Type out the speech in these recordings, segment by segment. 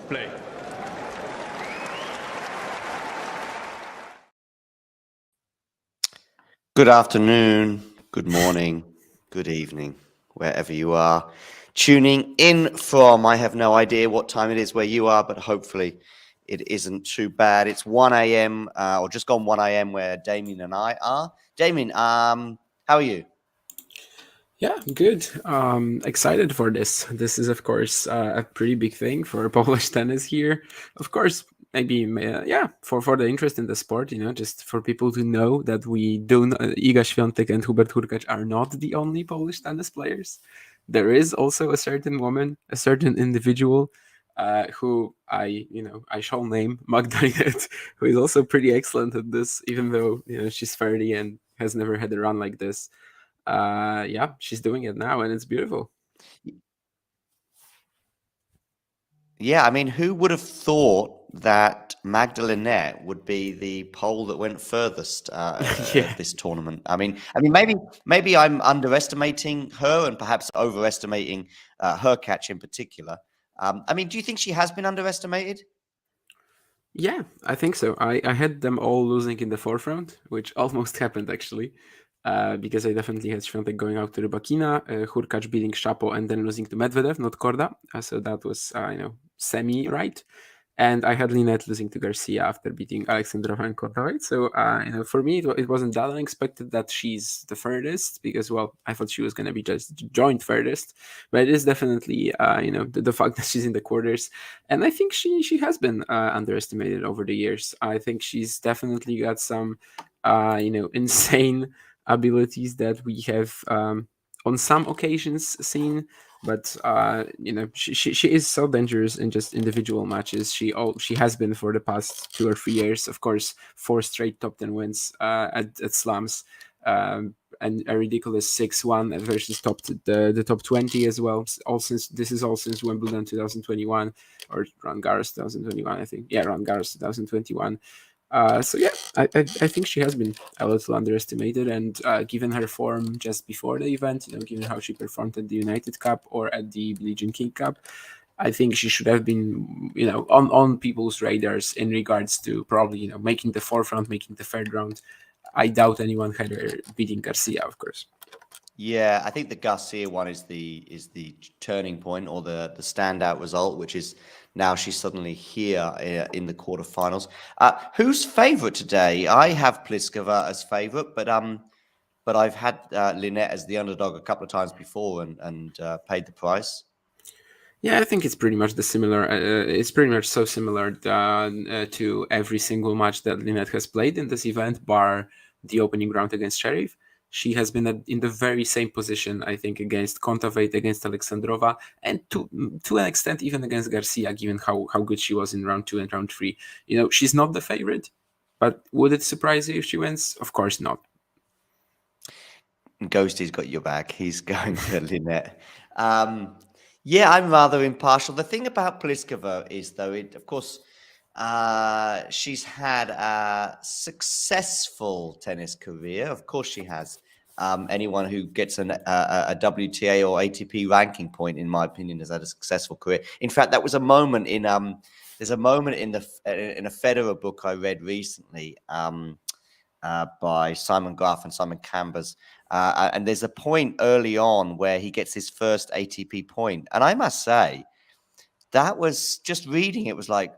Play. Good afternoon, good morning, good evening, wherever you are tuning in from. I have no idea what time it is where you are, but hopefully it isn't too bad. It's 1 a.m. Or just gone 1 a.m. where Damien and I are. Damien, how are you? Yeah, good. Excited for this. This is, of course, a pretty big thing for Polish tennis here. Of course, maybe, for the interest in the sport, just for people to know that we do, Iga Świątek and Hubert Hurkacz are not the only Polish tennis players. There is also a certain woman, a certain individual, who I shall name Magda Linette, who is also pretty excellent at this, even though, she's 30 and has never had a run like this. Yeah, she's doing it now, and it's beautiful. Yeah, I mean, who would have thought that Magda Linette would be the pole that went furthest Yeah. at this tournament? I mean, maybe I'm underestimating her and perhaps overestimating her catch in particular. I mean, do you think she has been underestimated? Yeah, I think so. I had them all losing in the forefront, which almost happened actually, because I definitely had Świątek going out to Rybakina, Hurkacz beating Shapo, and then losing to Medvedev, not Korda. So that was, semi-right. And I had Linette losing to Garcia after beating Alexandrova and Korda, right? So, for me, it wasn't that unexpected that she's the furthest because, well, I thought she was going to be just joint furthest. But it is definitely, the fact that she's in the quarters. And I think she has been underestimated over the years. I think she's definitely got some, insane abilities that we have on some occasions seen, but she is so dangerous in just individual matches. She has been for the past 2 or 3 years. Of course, 4 straight top 10 wins at slams, and a ridiculous 6-1 versus the top 20 as well. All since Wimbledon 2021 or Roland Garros 2021, I think. Yeah, Roland Garros 2021. So yeah, I think she has been a little underestimated, and given her form just before the event, given how she performed at the United Cup or at the Billie Jean King Cup, I think she should have been, on people's radars in regards to probably, making the forefront, making the third round. I doubt anyone had her beating Garcia, of course. Yeah, I think the Garcia one is the turning point or the standout result, which is now she's suddenly here in the quarterfinals. Who's favourite today? I have Pliskova as favourite, but I've had Linette as the underdog a couple of times before and paid the price. Yeah, I think it's pretty much the similar. It's pretty much so similar to every single match that Linette has played in this event, bar the opening round against Sheriff. She has been in the very same position, I think, against Kontaveit, against Alexandrova, and to an extent even against Garcia, given how good she was in round 2 and round 3. She's not the favorite, but would it surprise you if she wins? Of course not. Ghosty's got your back. He's going to Linette. Yeah, I'm rather impartial. The thing about Pliskova is, though, of course, she's had a successful tennis career. Of course, she has. Anyone who gets a WTA or ATP ranking point, in my opinion, has had a successful career. In fact, that was a moment in there's a moment in a Federer book I read recently by Simon Graf and Simon Chambers. And there's a point early on where he gets his first ATP point. And I must say, that was just reading it was like,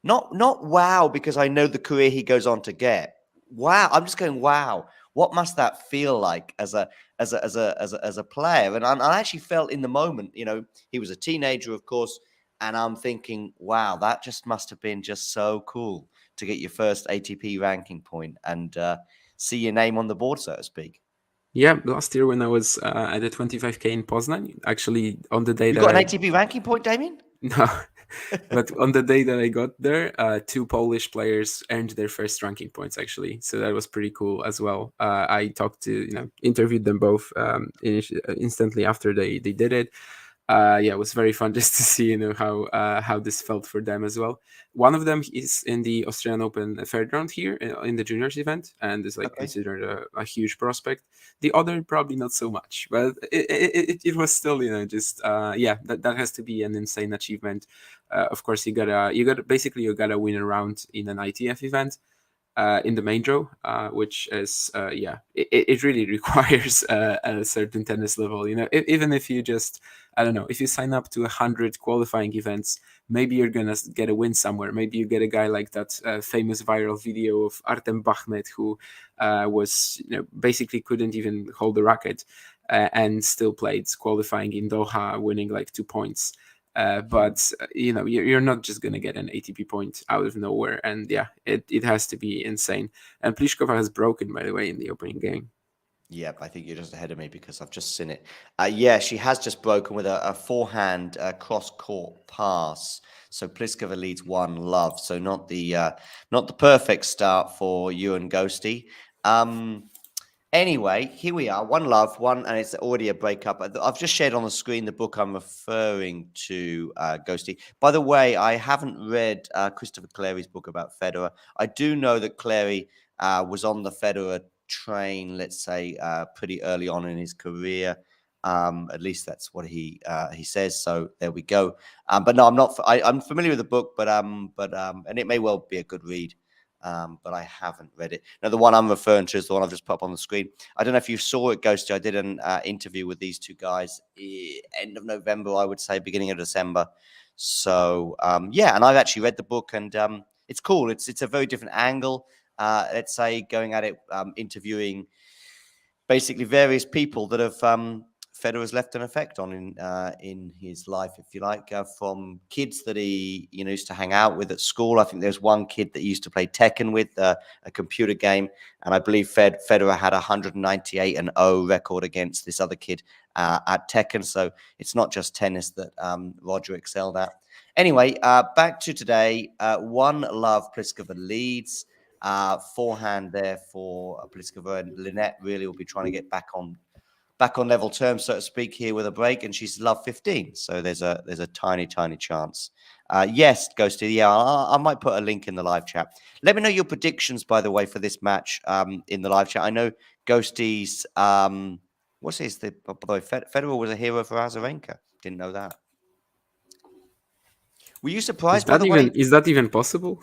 not wow, because I know the career he goes on to get. Wow. I'm just going, wow. What must that feel like as a player? And I actually felt in the moment, he was a teenager, of course. And I'm thinking, wow, that just must have been just so cool to get your first ATP ranking point and see your name on the board, so to speak. Yeah, last year when I was at the 25K in Poznan, actually on the day You that got an ATP ranking point, Damien? No, but on the day that I got there, 2 Polish players earned their first ranking points actually, so that was pretty cool as well. I talked to, interviewed them both instantly after they did it. Yeah, it was very fun just to see, how this felt for them as well. One of them is in the Australian Open third round here in the juniors event, and is like Okay. considered a huge prospect. The other probably not so much, but it was still, just yeah, that has to be an insane achievement. Of course, you gotta win a round in an ITF event, in the main draw, which is yeah, it really requires a certain tennis level. Even if you just, I don't know, if you sign up to 100 qualifying events, maybe you're gonna get a win somewhere. Maybe you get a guy like that famous viral video of Artem Bakhmet, who was, basically couldn't even hold the racket, and still played qualifying in Doha, winning like 2 points. But you're not just gonna get an ATP point out of nowhere, and yeah, it has to be insane. And Pliskova has broken, by the way, in the opening game. Yep, I think you're just ahead of me because I've just seen it. Yeah, she has just broken with a forehand cross-court pass. So Pliskova leads 1-love. So not the perfect start for you and Ghosty. Anyway, here we are. 1-love, and it's already a breakup. I've just shared on the screen the book I'm referring to, Ghosty. By the way, I haven't read Christopher Clary's book about Federer. I do know that Clary was on the Federer train, let's say, pretty early on in his career. At least that's what he says. So there we go. But no, I'm not. I'm familiar with the book, but and it may well be a good read. But I haven't read it. Now, the one I'm referring to is the one I've just put up on the screen. I don't know if you saw it, Ghosty. I did an interview with these two guys end of November, I would say, beginning of December. So, yeah, and I've actually read the book, and it's cool. It's a very different angle. Let's say going at it, interviewing basically various people that have Federer's left an effect on in his life, if you like, from kids that he used to hang out with at school. I think there's one kid that he used to play Tekken with, a computer game, and I believe Federer had 198-0 record against this other kid at Tekken. So it's not just tennis that Roger excelled at. Anyway, back to today. 1-love, Pliskova leads. Forehand there for Pliskova, and Linette really will be trying to get back on level terms, so to speak, here with a break, and she's love 15. So there's a tiny chance. Yes, Ghosty. Yeah, I might put a link in the live chat. Let me know your predictions, by the way, for this match in the live chat. I know Ghosty's what's his? By the way, Federer was a hero for Azarenka. Didn't know that. Were you surprised by the way? Is that even possible?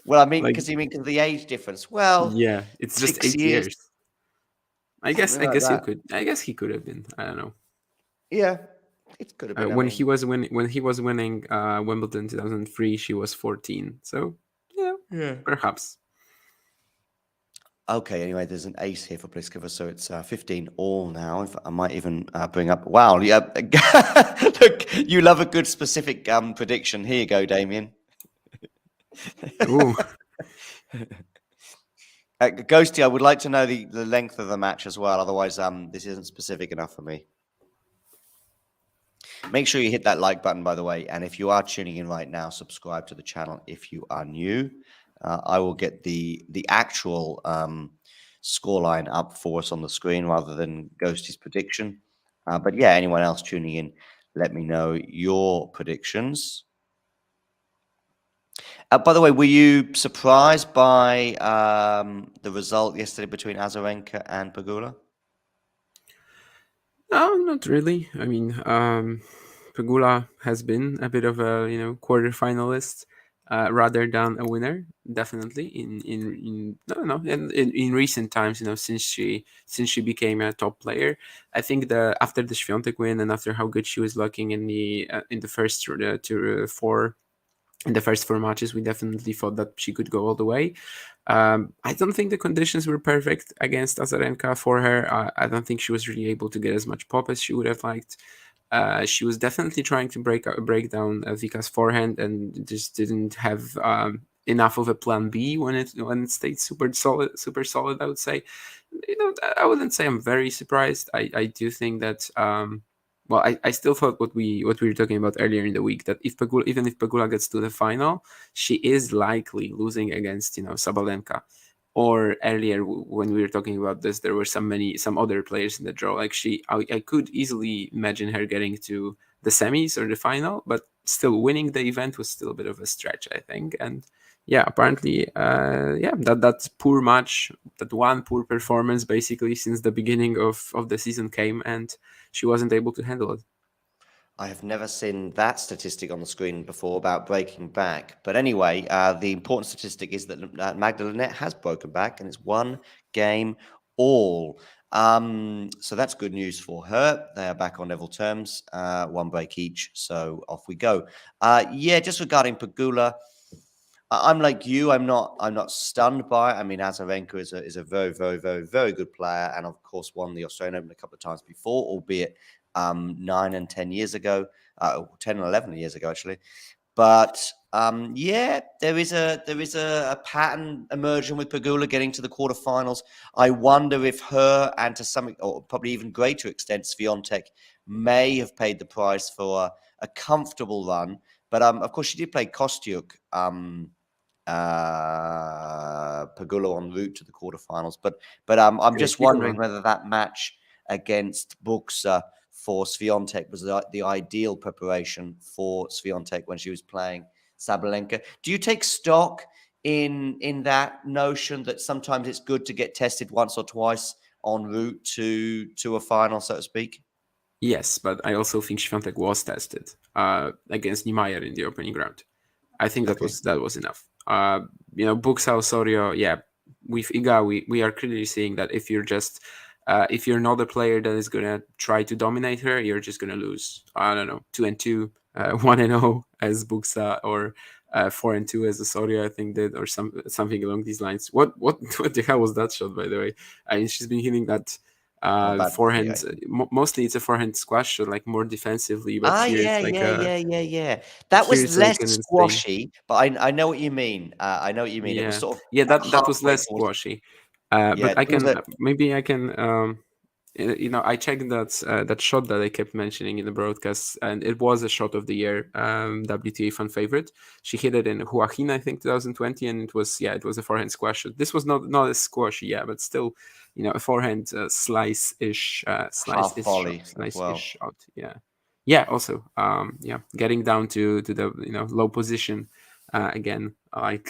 Well, I mean, Like, because you mean because the age difference. Well, yeah, it's just 6 8 years, years. I guess something like that. he could have been. I don't know. Yeah, it could have been. I When mean, he was winning Wimbledon 2003, she was 14. So yeah, perhaps. okay. Anyway, there's an ace here for Pliskova, so it's 15 all now. If I might even bring up. Wow, yeah. Look, you love a good specific prediction. Here you go, Damien. Ooh. Ghosty, I would like to know the length of the match as well. Otherwise, this isn't specific enough for me. Make sure you hit that like button, by the way. And if you are tuning in right now, subscribe to the channel if you are new. I will get the actual scoreline up for us on the screen rather than Ghosty's prediction. But yeah, anyone else tuning in, let me know your predictions. By the way, were you surprised by the result yesterday between Azarenka and Pegula? No, not really. I mean, Pegula has been a bit of a quarter finalist rather than a winner. Definitely in no in recent times, since she became a top player. I think after the Świątek win and after how good she was looking in the first four. In the first four matches, we definitely thought that she could go all the way. I don't think the conditions were perfect against Azarenka for her. I don't think she was really able to get as much pop as she would have liked. She was definitely trying to break down Vika's forehand and just didn't have enough of a plan B when it stayed super solid. I would say, I wouldn't say I'm very surprised. I do think that. Well, I still thought what we were talking about earlier in the week, that even if Pegula gets to the final, she is likely losing against Sabalenka. or earlier when we were talking about this, there were some other players in the draw. Like I could easily imagine her getting to the semis or the final, but still winning the event was still a bit of a stretch, I think. And yeah, apparently, that poor match, that one poor performance, basically since the beginning of the season came, and she wasn't able to handle it. I have never seen that statistic on the screen before about breaking back. But anyway, the important statistic is that Magda Linette has broken back, and it's one game all. So that's good news for her. They are back on level terms, one break each. So off we go. Just regarding Pegula, I'm like you. I'm not stunned by it. I mean, Azarenka is a very, very, very, very good player, and of course won the Australian Open a couple of times before, albeit 9 and 10 years ago, 10 and 11 years ago actually. But there is a pattern emerging with Pegula getting to the quarterfinals. I wonder if her, and to some, or probably even greater extent, Swiatek may have paid the price for a comfortable run. But of course, she did play Kostyuk, Pegula en route to the quarterfinals. But I'm just wondering whether that match against Buxa for Swiatek was the ideal preparation for Swiatek when she was playing Sabalenka. Do you take stock in that notion that sometimes it's good to get tested once or twice en route to a final, so to speak? Yes, but I also think Swiatek was tested against Niemeyer in the opening round. I think that was enough. Buxa Osorio, yeah, with Iga, we are clearly seeing that if you're not a player that is gonna try to dominate her, you're just gonna lose. I don't know, 2-2, 1-0 as Buxa, or 4-2 as Osorio, I think did, or something along these lines. What the hell was that shot, by the way? I mean, she's been hitting that forehand. Mostly it's a forehand squash shot, like more defensively. But here it's like that was less squashy, but I know what you mean. I know what you mean. Yeah. It was sort of that was less squashy. But I can I checked that shot that I kept mentioning in the broadcast, and it was a shot of the year, WTA fan favorite. She hit it in Joaquin, I think, 2020, and it was a forehand squash shot. This was not as squashy, but still, a forehand slice-ish shot. Yeah. Also, getting down to the low position again, like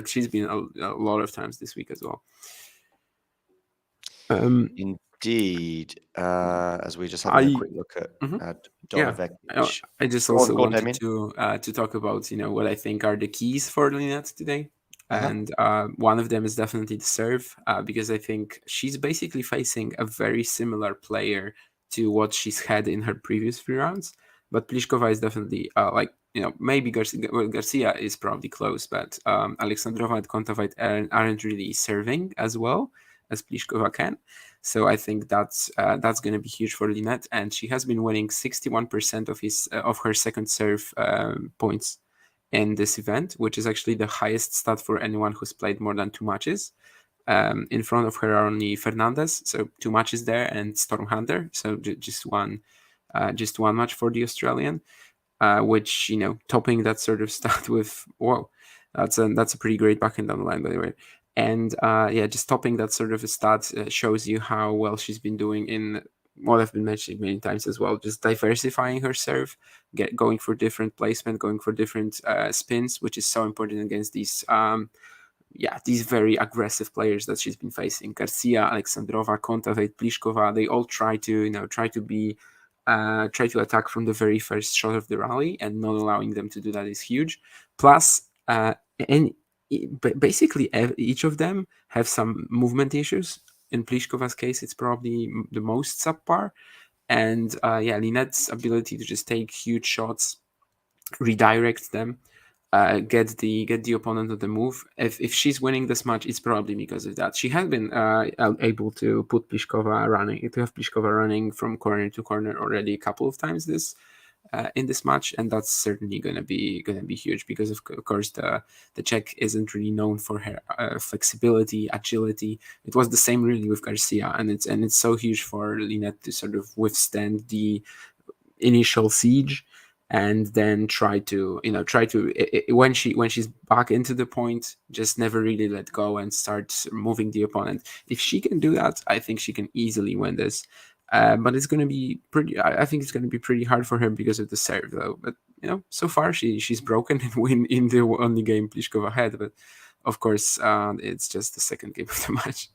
she's been a lot of times this week as well. Indeed, as we just having a quick look at Donovic. I just also wanted to talk about what I think are the keys for Linette today, and one of them is definitely the serve, because I think she's basically facing a very similar player to what she's had in her previous 3 rounds. But Pliskova is definitely maybe Garcia is probably close, but Alexandrova and Kontaveit aren't really serving as well as Pliskova can. So I think that's going to be huge for Linette, and she has been winning 61% of her second serve points in this event, which is actually the highest stat for anyone who's played more than 2 matches. In front of her are only Fernandez, so 2 matches there, and Storm Hunter, so just one match for the Australian, which topping that sort of stat with that's a pretty great backhand down the line, by the way. And just topping that sort of a stat shows you how well she's been doing in what I've been mentioning many times as well, just diversifying her serve, going for different placement, going for different spins, which is so important against these very aggressive players that she's been facing. Garcia, Alexandrova, Kontaveit, Pliskova, they all try to attack from the very first shot of the rally, and not allowing them to do that is huge. Plus, basically each of them have some movement issues. In Pliskova's case, it's probably the most subpar. And Linette's ability to just take huge shots, redirect them, get the opponent on the move. If she's winning this match, it's probably because of that. She has been able to have Pliskova running from corner to corner already a couple of times in this match, and that's certainly gonna be huge, because of course the Czech isn't really known for her flexibility, agility. It was the same really with Garcia, and it's so huge for Linette to sort of withstand the initial siege and then when she's back into the point, just never really let go and start moving the opponent. If she can do that, I think she can easily win this. But it's going to be pretty. I think it's going to be pretty hard for her because of the serve, though. But so far she's broken and win in the only game Pliskova had. But of course, it's just the second game of the match.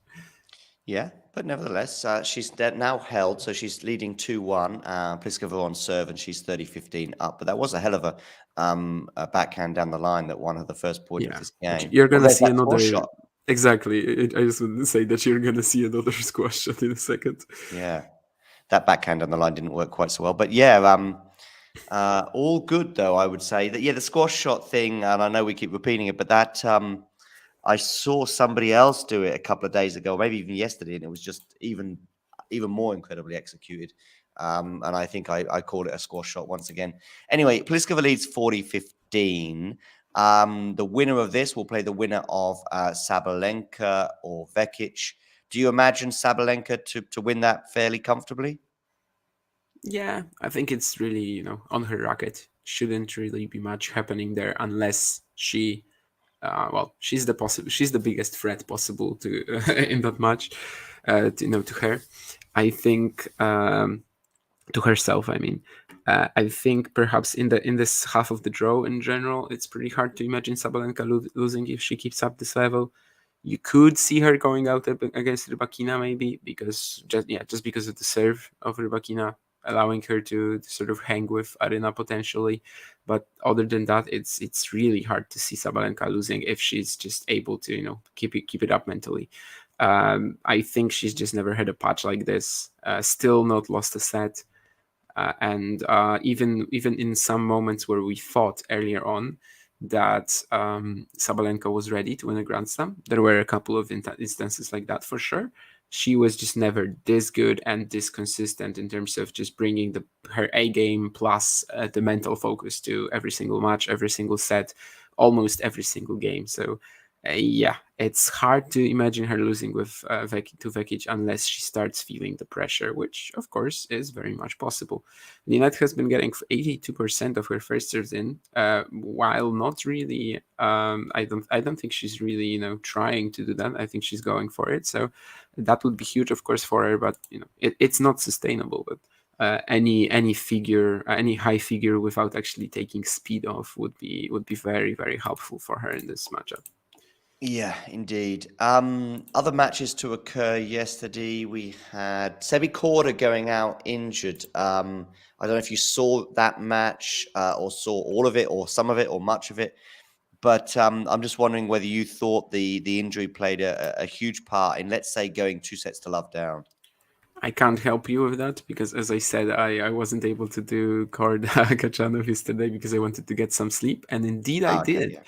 Yeah, but nevertheless, she's now held, so she's leading 2-1. Pliskova on serve, and she's 30-15 up. But that was a hell of a backhand down the line that won her the first point of Yeah, this but game. you're Well, gonna there's see that score another. shot. Exactly. I just want to say that you're gonna see another squash shot in a second. Yeah, that backhand on the line didn't work quite so well. But yeah, all good though. I would say that the squash shot thing, and I know we keep repeating it, but that I saw somebody else do it a couple of days ago, maybe even yesterday, and it was just even more incredibly executed. And I think I called it a squash shot once again. Anyway, Pliskova leads 40-15. The winner of this will play the winner of Sabalenka or Vekic. Do you imagine Sabalenka to win that fairly comfortably? Yeah, I think it's really on her racket. Shouldn't really be much happening there unless she. She's the biggest threat possible to in that match. To her, I think. To herself, I mean. I think perhaps in this half of the draw in general, it's pretty hard to imagine Sabalenka losing if she keeps up this level. You could see her going out against Rybakina maybe because just because of the serve of Rybakina, allowing her to sort of hang with Arena potentially. But other than that, it's really hard to see Sabalenka losing if she's just able to keep it up mentally. I think she's just never had a patch like this. Still not lost a set. And even in some moments where we thought earlier on that Sabalenka was ready to win a Grand Slam, there were a couple of instances like that for sure. She was just never this good and this consistent in terms of just bringing her A game plus the mental focus to every single match, every single set, almost every single game. So yeah, it's hard to imagine her losing with to Vekic unless she starts feeling the pressure, which of course is very much possible. Linette has been getting 82% of her first serves in, while not really. I don't think she's really trying to do that. I think she's going for it. So that would be huge, of course, for her. But it's not sustainable. But any figure, any high figure without actually taking speed off would be very very helpful for her in this matchup. Yeah, indeed. Other matches to occur yesterday. We had Sebi Korda going out injured. I don't know if you saw that match or saw all of it or some of it or much of it, but I'm just wondering whether you thought the injury played a huge part in, let's say, going 2-0 down. I can't help you with that because, as I said, I wasn't able to do Korda Kachanov yesterday because I wanted to get some sleep, and indeed I Okay, did. yeah.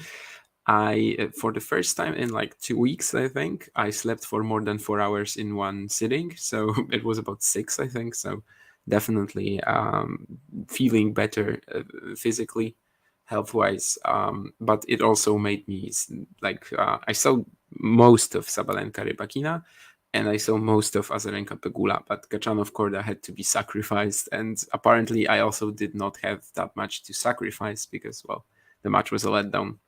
I for the first time in like 2 weeks, I think, I slept for more than 4 hours in one sitting. So it was about 6, I think. So definitely feeling better physically, health wise. But it also made me I saw most of Sabalenka Rybakina and I saw most of Azarenka Pegula, but Kachanov Korda had to be sacrificed. And apparently, I also did not have that much to sacrifice because, well, the match was a letdown.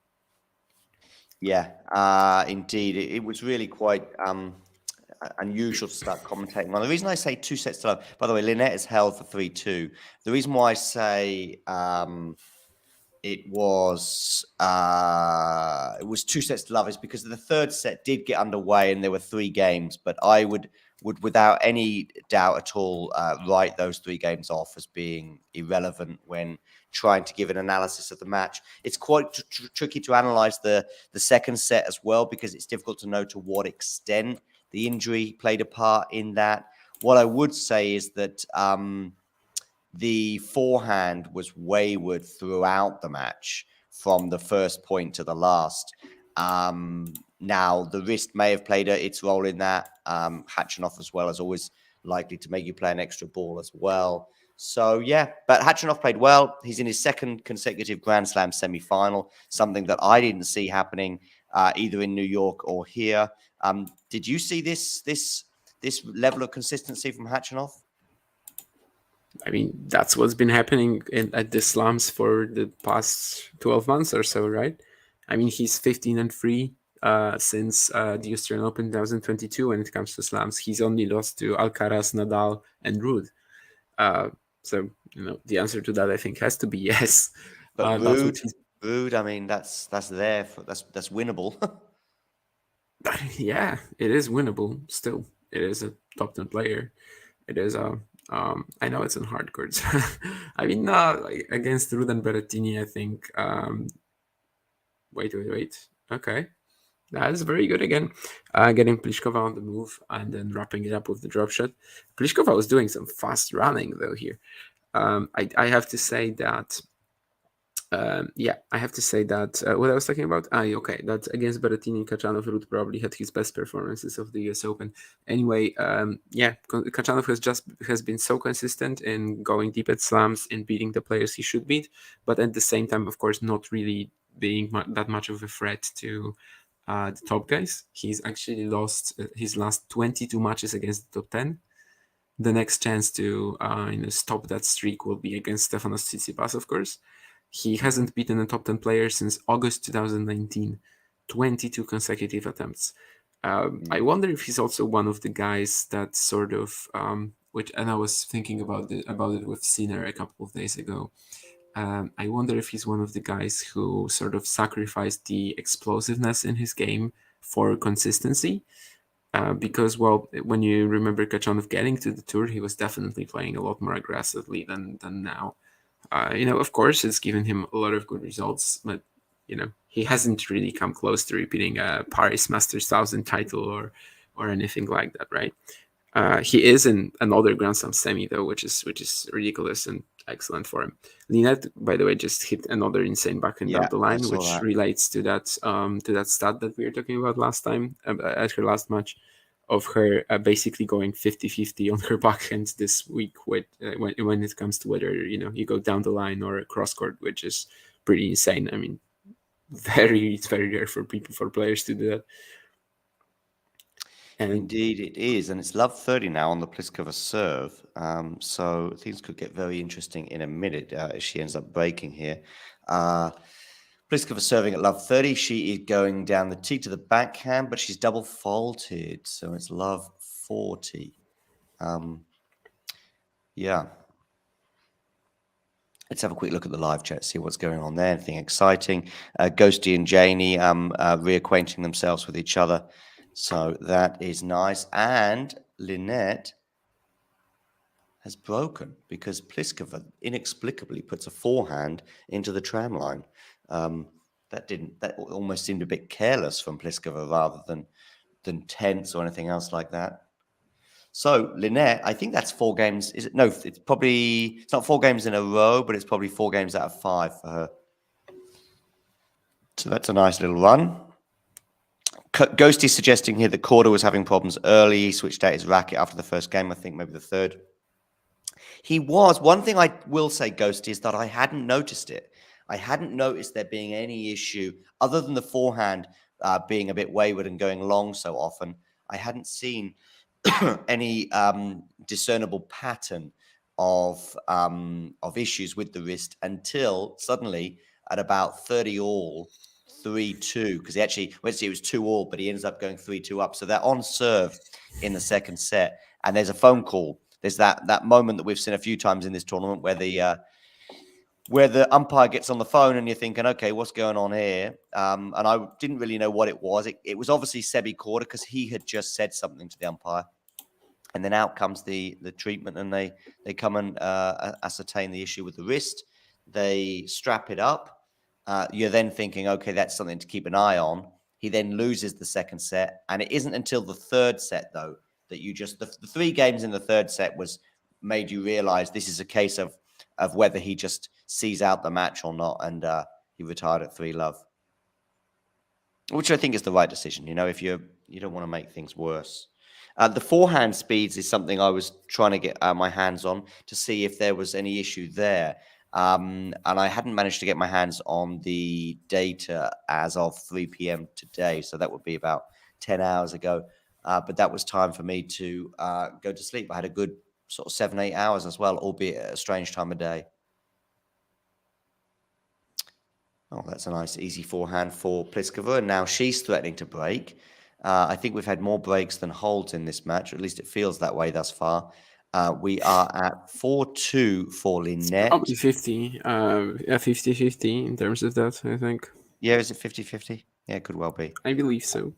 Yeah, indeed. It was really quite unusual to start commentating on. The reason I say 2-0, by the way, Linette is held for 3-2. The reason why I say it was 2-0 is because the third set did get underway and there were 3 games, but I would without any doubt at all write those 3 games off as being irrelevant when trying to give an analysis of the match. It's quite tricky to analyze the second set as well because it's difficult to know to what extent the injury played a part in that. What I would say is that the forehand was wayward throughout the match from the first point to the last. Now, the wrist may have played its role in that. Hachanov as well is always likely to make you play an extra ball as well. So, yeah, but Hachanov played well. He's in his second consecutive Grand Slam semi-final, something that I didn't see happening either in New York or here. Did you see this level of consistency from Hachanov? I mean, that's what's been happening at the slams for the past 12 months or so, right? I mean, he's 15-3 since the Australian Open 2022 when it comes to slams. He's only lost to Alcaraz, Nadal, and Ruud. Uh, so, the answer to that, I think, has to be yes. But That's what Rude, Rude. I mean, that's there for that's winnable. yeah, it is winnable still. It is a top 10 player. It is a I know it's in hard courts. I mean, like, against Ruud and Berrettini, I think. Wait. Okay, that is very good again. Getting Pliskova on the move and then wrapping it up with the drop shot. Pliskova was doing some fast running though here. I have to say that I have to say that what I was talking about. Okay, that against Berrettini, Kachanov Ruud probably had his best performances of the US Open. Anyway, Kachanov has been so consistent in going deep at slams, in beating the players he should beat, but at the same time, of course, not really being that much of a threat to the top guys. He's actually lost his last 22 matches against the top 10. The next chance to stop that streak will be against Stefanos Tsitsipas, of course. He hasn't beaten a top 10 player since August 2019, 22 consecutive attempts. I wonder if he's also one of the guys that sort of, and I was thinking about it with Sinner a couple of days ago. I wonder if he's one of the guys who sort of sacrificed the explosiveness in his game for consistency. Because, well, when you remember Kachanov getting to the tour, he was definitely playing a lot more aggressively than now. Of course, it's given him a lot of good results, but he hasn't really come close to repeating a Paris Masters 1000 title or anything like that, right? He is in another Grand Slam semi though, which is ridiculous and excellent for him. Linette, by the way, just hit another insane backhand down the line, which relates to that stat that we were talking about last time at her last match, of her basically going 50-50 on her backhand this week when it comes to whether you go down the line or cross court, which is pretty insane. I mean, it's very rare for players to do that. And indeed, it is, and it's love 30 now on the Pliskova serve. So things could get very interesting in a minute if she ends up breaking here. Pliskova serving at love 30. She is going down the tee to the backhand, but she's double faulted, so it's love 40. Yeah. Let's have a quick look at the live chat, see what's going on there. Anything exciting? Ghosty and Janie reacquainting themselves with each other. So that is nice. And Linette has broken because Pliskova inexplicably puts a forehand into the tram line. That almost seemed a bit careless from Pliskova rather than tense or anything else like that. So Linette, I think that's 4 games. Is it? No, it's not 4 games in a row, but it's probably 4 games out of 5 for her. So that's a nice little run. Ghosty suggesting here that Korda was having problems early. He switched out his racket after the first game, I think maybe the third. He was. One thing I will say, Ghosty, is that I hadn't noticed it. I hadn't noticed there being any issue other than the forehand being a bit wayward and going long so often. I hadn't seen any discernible pattern of issues with the wrist until suddenly at about 30 all, 3-2, because he actually went to see it was 2 all, but he ends up going 3-2 up. So they're on serve in the second set, and there's a phone call. There's that moment that we've seen a few times in this tournament where the umpire gets on the phone and you're thinking, okay, what's going on here? And I didn't really know what it was. It was obviously Sebi Korda because he had just said something to the umpire. And then out comes the treatment, and they come and ascertain the issue with the wrist. They strap it up. You're then thinking, okay, that's something to keep an eye on. He then loses the second set, and it isn't until the third set, though, that the 3 games in the third set made you realize this is a case of whether he just sees out the match or not, and he retired at 3-love, which I think is the right decision. If you don't want to make things worse. The forehand speeds is something I was trying to get my hands on to see if there was any issue there. And I hadn't managed to get my hands on the data as of 3 p.m. today. So that would be about 10 hours ago. But that was time for me to go to sleep. I had a good sort of 7-8 hours as well, albeit at a strange time of day. Oh, that's a nice easy forehand for Pliskova. And now she's threatening to break. I think we've had more breaks than holds in this match, or at least it feels that way thus far. We are at 4-2 for Linette. Probably 50-50 in terms of that, I think. Yeah, is it 50-50? Yeah, it could well be. I believe so.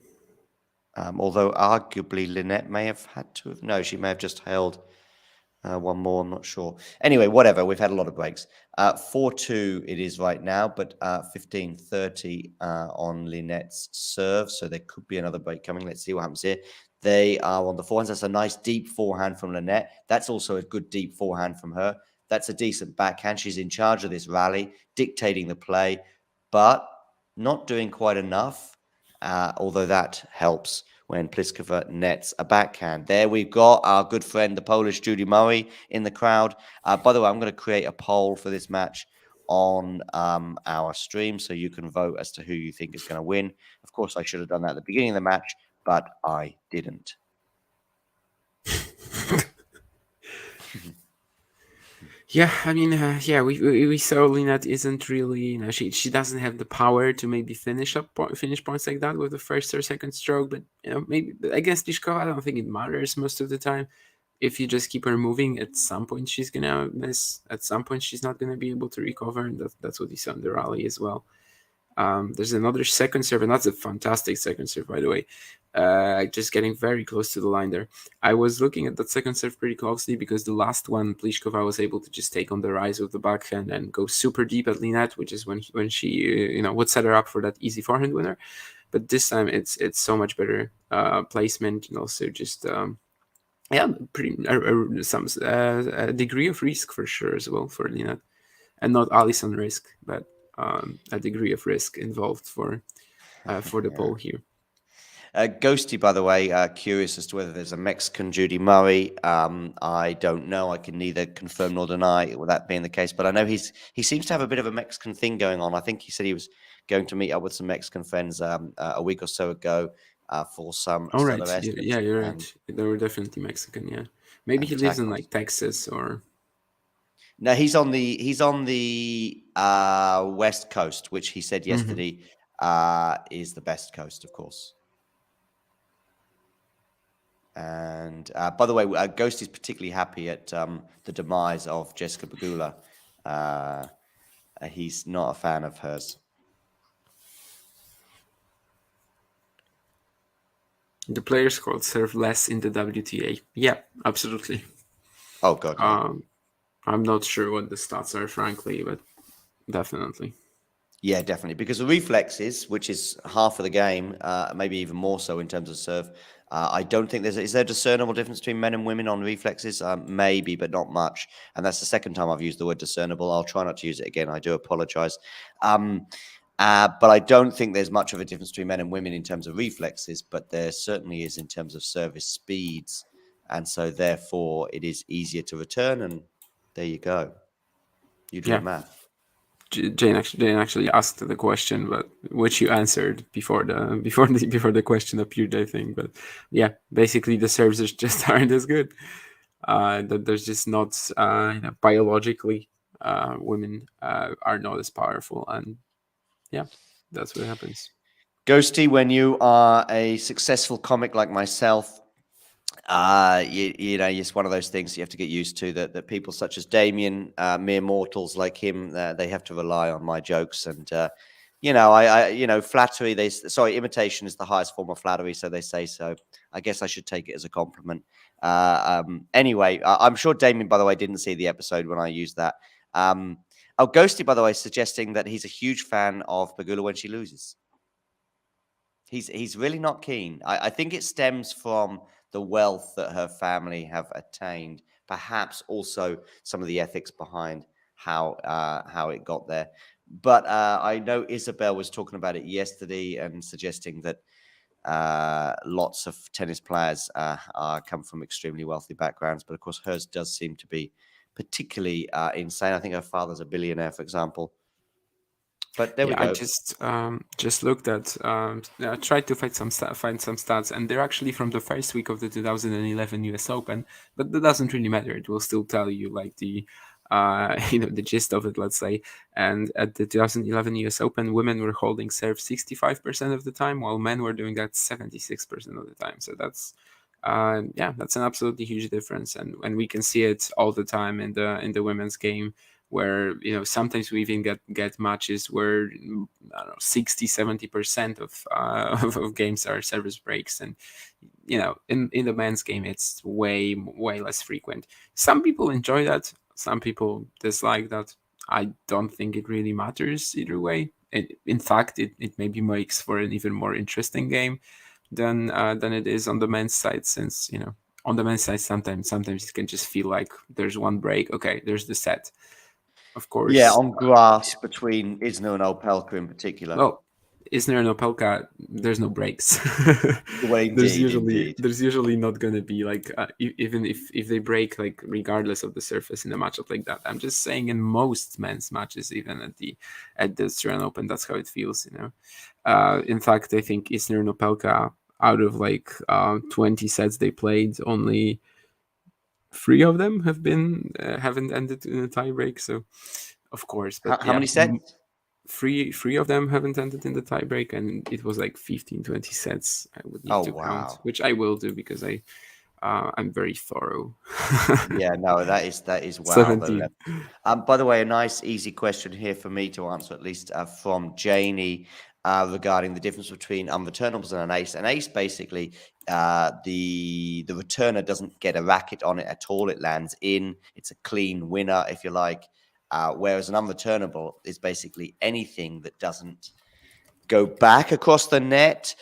Although arguably Linette may have had to have... No, she may have just held one more, I'm not sure. Anyway, whatever, we've had a lot of breaks. 4-2 it is right now, but 15-30 on Linette's serve, so there could be another break coming. Let's see what happens here. They are on the forehands. That's a nice deep forehand from Linette. That's also a good deep forehand from her. That's a decent backhand. She's in charge of this rally, dictating the play, but not doing quite enough, although that helps when Pliskova nets a backhand. There we've got our good friend, the Polish Judy Murray, in the crowd. By the way, I'm going to create a poll for this match on our stream, so you can vote as to who you think is going to win. Of course, I should have done that at the beginning of the match, but I didn't. Yeah, I mean, we saw Linette isn't really, she doesn't have the power to maybe finish points like that with the first or second stroke, but maybe against Pliskova, I don't think it matters most of the time. If you just keep her moving, at some point she's gonna miss. At some point she's not gonna be able to recover, and that's what you saw in the rally as well. There's another second serve, and that's a fantastic second serve, by the way. Just getting very close to the line there. I was looking at that second serve pretty closely because the last one, Pliskova was able to just take on the rise with the backhand and go super deep at Linette, which is when she would set her up for that easy forehand winner. But this time it's so much better placement, and also just pretty some degree of risk for sure as well for Linette, and not Alison risk, but a degree of risk involved for the poll here. Ghosty, by the way, curious as to whether there's a Mexican Judy Murray. I don't know. I can neither confirm nor deny that being the case, but I know he seems to have a bit of a Mexican thing going on. I think he said he was going to meet up with some Mexican friends a week or so ago for some. All right. Yeah, you're right. They were definitely Mexican. Yeah, maybe he lives in like Texas or. No, he's on the West Coast, which he said yesterday is the best coast, of course. And by the way, Ghost is particularly happy at the demise of Jessica Pegula. He's not a fan of hers. The players called serve less in the WTA. Yeah, absolutely. Oh, God. Yeah. I'm not sure what the stats are, frankly, but definitely. Yeah, definitely. Because the reflexes, which is half of the game, maybe even more so in terms of serve, I don't think is there a discernible difference between men and women on reflexes? Maybe, but not much. And that's the second time I've used the word discernible. I'll try not to use it again. I do apologize. But I don't think there's much of a difference between men and women in terms of reflexes, but there certainly is in terms of service speeds. And so therefore it is easier to return. And there you go. You do the math. Jane actually asked the question, but which you answered before the question appeared, I think. But yeah, basically the serves just aren't as good. That there's just not biologically women are not as powerful, and yeah, that's what happens. Ghosty, when you are a successful comic like myself, it's one of those things you have to get used to, that people such as Damien, mere mortals like him, they have to rely on my jokes. And, flattery, imitation is the highest form of flattery. So they say so. I guess I should take it as a compliment. Anyway, I'm sure Damien, by the way, didn't see the episode when I used that. Ghosty, by the way, suggesting that he's a huge fan of Pegula when she loses. He's really not keen. I think it stems from the wealth that her family have attained, perhaps also some of the ethics behind how it got there. But I know Isabel was talking about it yesterday and suggesting that lots of tennis players come from extremely wealthy backgrounds. But of course, hers does seem to be particularly insane. I think her father's a billionaire, for example. But there we Yeah, I go. just looked at tried to find some stats, and they're actually from the first week of the 2011 U.S. Open, but that doesn't really matter. It will still tell you like the the gist of it, let's say. And at the 2011 U.S. Open, women were holding serve 65% of the time, while men were doing that 76% of the time. So that's an absolutely huge difference, and we can see it all the time in the women's game, where sometimes we even get matches where I don't know 60-70% of of games are service breaks, and in the men's game it's way less frequent. Some people enjoy that, some people dislike that. I don't think it really matters either way. In fact, it maybe makes for an even more interesting game than it is on the men's side, since on the men's side sometimes it can just feel like there's one break, okay, there's the set. Of Yeah, course. on grass between Isner and Opelka in particular. Well, Isner and Opelka, there's no breaks. Well, there's indeed, usually indeed. there's usually not gonna be like even if they break, like regardless of the surface in a matchup like that. I'm just saying in most men's matches, even at the Australian Open, that's how it feels. In fact, I think Isner and Opelka, out of like 20 sets they played, only 3 of them haven't ended in a tiebreak. So, of course, but How yeah, many sets? three of them haven't ended in the tiebreak, and it was like 15-20 sets I would need Oh, to count, wow. which I will do because I'm very thorough. Yeah, no, that is wow, though. 17. By the way, a nice, easy question here for me to answer, at least from Janie, regarding the difference between unreturnables and an ace. An ace, basically, the returner doesn't get a racket on it at all. It lands in. It's a clean winner, if you like. Whereas an unreturnable is basically anything that doesn't go back across the net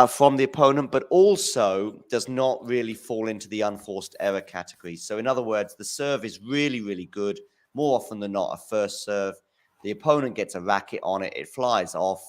from the opponent, but also does not really fall into the unforced error category. So, in other words, the serve is really, really good. More often than not, a first serve. The opponent gets a racket on it, it flies off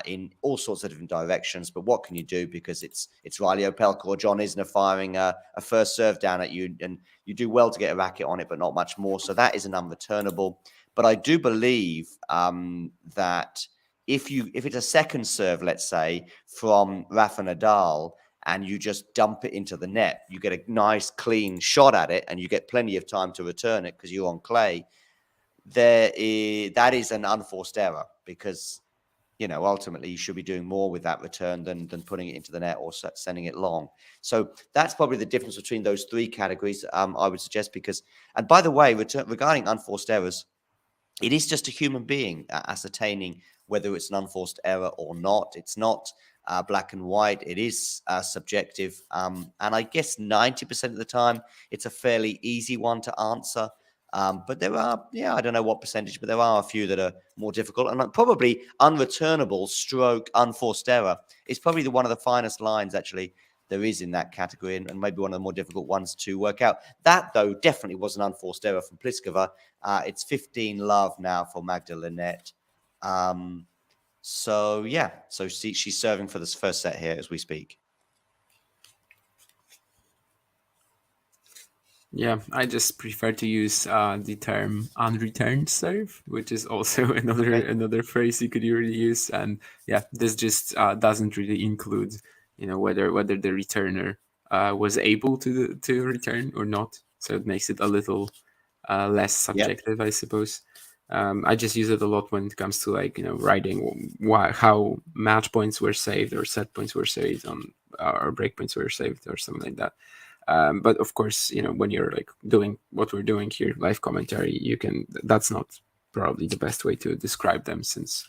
in all sorts of different directions. But what can you do? Because it's Riley Opelka or John Isner firing a first serve down at you, and you do well to get a racket on it, but not much more. So that is an unreturnable. But I do believe that if it's a second serve, let's say, from Rafa Nadal, and you just dump it into the net, you get a nice clean shot at it, and you get plenty of time to return it because you're on clay. That is an unforced error, because ultimately you should be doing more with that return than putting it into the net or sending it long. So that's probably the difference between those three categories, I would suggest. Because, and by the way, regarding unforced errors, it is just a human being ascertaining whether it's an unforced error or not. It's not black and white. It is subjective. And I guess 90% of the time, it's a fairly easy one to answer. But there are, I don't know what percentage, but there are a few that are more difficult. And probably unreturnable stroke unforced error is probably one of the finest lines, actually, there is in that category, and maybe one of the more difficult ones to work out. That, though, definitely was an unforced error from Pliskova. It's 15-love now for Magda Linette. So she's serving for this first set here as we speak. Yeah, I just prefer to use the term unreturned serve, which is also another phrase you could really use. And yeah, this just doesn't really include, whether the returner was able to return or not. So it makes it a little less subjective, I suppose. I just use it a lot when it comes to writing how match points were saved or set points were saved or break points were saved or something like that. But of course, when you're like doing what we're doing here, live commentary, that's not probably the best way to describe them, since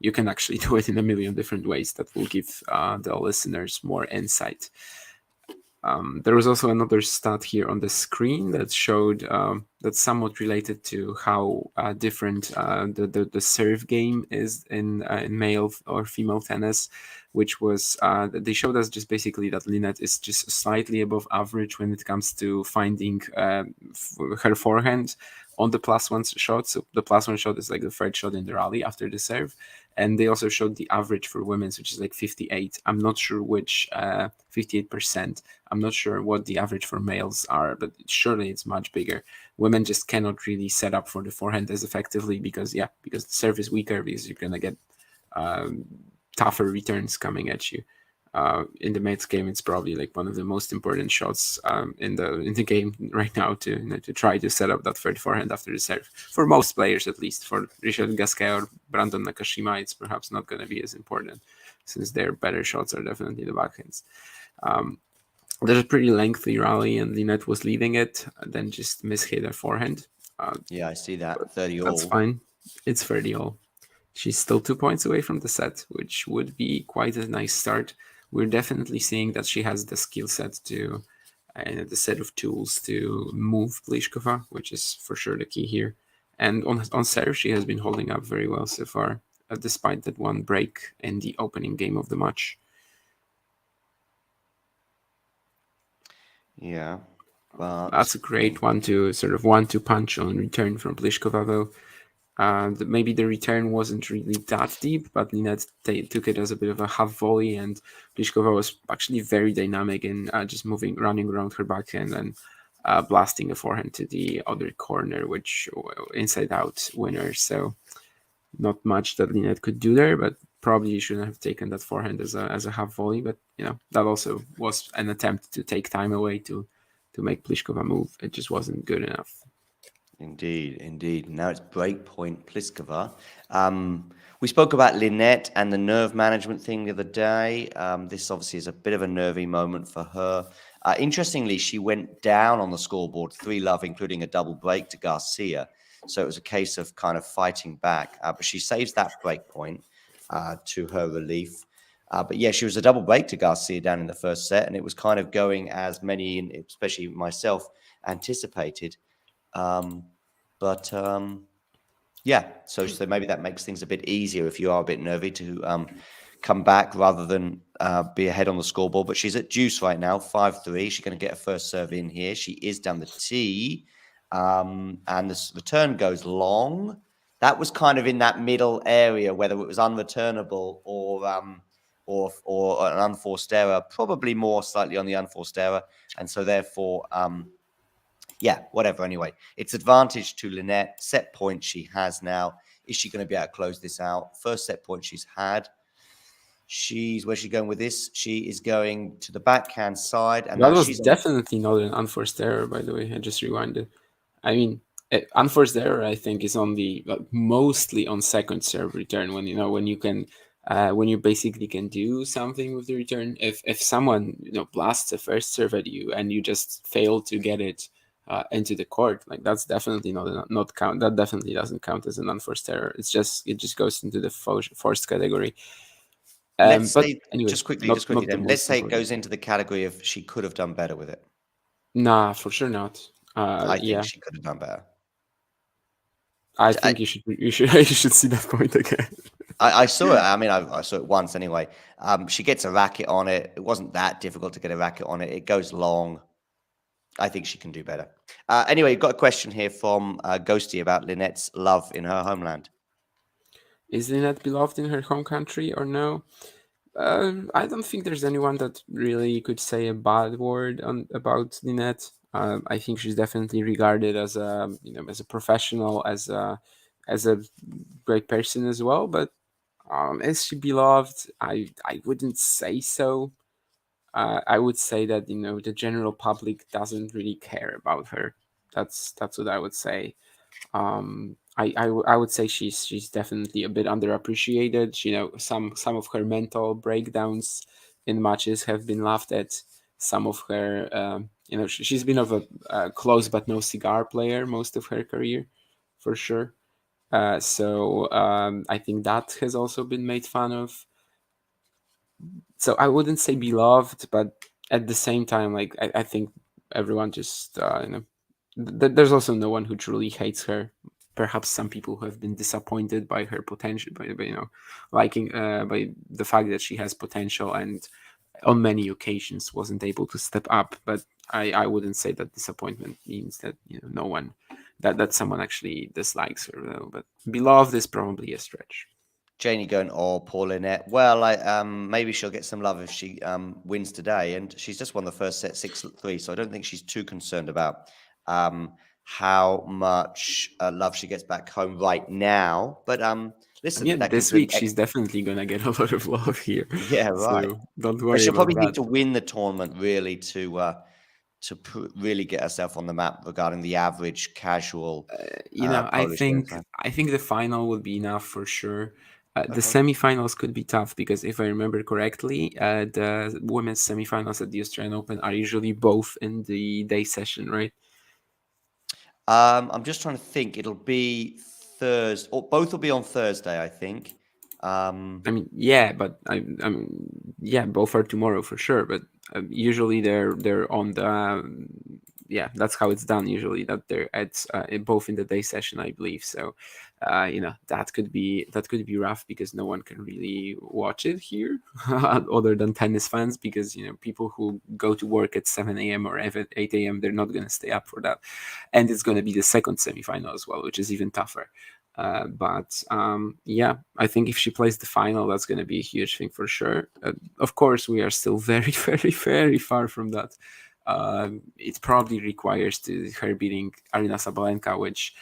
you can actually do it in a million different ways that will give the listeners more insight. There was also another stat here on the screen that showed that's somewhat related to how different the serve game is in male or female tennis, which was they showed us just basically that Linette is just slightly above average when it comes to finding her forehand, on the +1 shot. So the +1 shot is like the third shot in the rally after the serve. And they also showed the average for women's, which is like 58. I'm not sure which 58%. I'm not sure what the average for males are, but surely it's much bigger. Women just cannot really set up for the forehand as effectively because the serve is weaker, because you're gonna get tougher returns coming at you. In the men's game, it's probably like one of the most important shots in the game right now to try to set up that third forehand after the serve. For most players, at least. For Richard Gasquet or Brandon Nakashima, it's perhaps not going to be as important, since their better shots are definitely the backhands. There's a pretty lengthy rally, and Linette was leading it, then just mishit her forehand. Yeah, I see that. 30 all. That's fine. It's 30 all. She's still 2 points away from the set, which would be quite a nice start. We're definitely seeing that she has the skill set to, the set of tools to move Pliskova, which is for sure the key here. And on serve, she has been holding up very well so far, despite that one break in the opening game of the match. Yeah. But That's a great one-two punch on return from Pliskova, though. Maybe the return wasn't really that deep, but Linette took it as a bit of a half volley, and Pliskova was actually very dynamic in just running around her backhand and blasting a forehand to the other corner, which inside out winner. So not much that Linette could do there, but probably you shouldn't have taken that forehand as a half volley. But that also was an attempt to take time away to make Pliskova move. It just wasn't good enough. Indeed. Now it's breakpoint Pliskova. We spoke about Linette and the nerve management thing the other day. This obviously is a bit of a nervy moment for her. Interestingly, she went down on the scoreboard 3-love, including a double break to Garcia. So it was a case of kind of fighting back. But she saves that breakpoint to her relief. But yeah, she was a double break to Garcia down in the first set, and it was kind of going as many, especially myself, anticipated. Yeah, so maybe that makes things a bit easier if you are a bit nervy to come back rather than be ahead on the scoreboard. But she's at deuce right now, 5-3. She's going to get a first serve in here. She is down the tee, and the return goes long. That was kind of in that middle area, whether it was unreturnable or an unforced error, probably more slightly on the unforced error, and so therefore. Yeah, whatever. Anyway, it's advantage to Linette. Set point she has now. Is she going to be able to close this out? First set point she's had. Where's she going with this? She is going to the backhand side. And that now was definitely not an unforced error, by the way. I just rewinded. I mean, unforced error, I think, is on mostly on second serve return, when you can when you basically can do something with the return. If someone blasts a first serve at you and you just fail to get it into the court, like that's definitely not count. That definitely doesn't count as an unforced error. It just goes into the forced category. Let's say, anyway, just quickly, then. Let's say it goes into the category of she could have done better with it. Nah, for sure not. I think she could have done better. I think you should see that point again. I saw it. I mean, I saw it once anyway. She gets a racket on it. It wasn't that difficult to get a racket on it. It goes long. I think she can do better. Anyway, got a question here from Ghosty about Linette's love in her homeland. Is Linette beloved in her home country or no? I don't think there's anyone that really could say a bad word about Linette. I think she's definitely regarded as a professional, as a great person as well. But is she beloved? I wouldn't say so. I would say that the general public doesn't really care about her. That's what I would say. I would say she's definitely a bit underappreciated. Some of her mental breakdowns in matches have been laughed at. Some of her, she's been of a close but no cigar player most of her career, for sure. So I think that has also been made fun of. So I wouldn't say beloved, but at the same time, like I think everyone just there's also no one who truly hates her. Perhaps some people who have been disappointed by her potential, by liking by the fact that she has potential and on many occasions wasn't able to step up. But I wouldn't say that disappointment means that no one that someone actually dislikes her though. But beloved is probably a stretch. Janie going, oh, poor Linette. Well, maybe she'll get some love if she wins today. And she's just won the first set 6-3, so I don't think she's too concerned about how much love she gets back home right now. But listen, Yeah, that could this bring. week she's definitely gonna get a lot of love here. Yeah, right. So don't But worry she'll about probably need that. to win the tournament really really get herself on the map regarding the average casual I Polish tennis think fan. the final would be enough for sure. The Okay. semifinals could be tough because if I remember correctly, the women's semifinals at the Australian Open are usually both in the day session, right? I'm just trying to think. It'll be Thursday, or both will be on Thursday, I think. I mean, yeah, but yeah, both are tomorrow for sure. But usually they're on the yeah, that's how it's done usually. That they're at both in the day session, I believe. So, that could be rough because no one can really watch it here, other than tennis fans, because people who go to work at 7 a.m. or 8 a.m. they're not gonna stay up for that, and it's gonna be the second semifinal as well, which is even tougher. But yeah, I think if she plays the final, that's going to be a huge thing for sure. Of course, we are still very, very, very far from that. It probably requires her beating Arina Sabalenka, which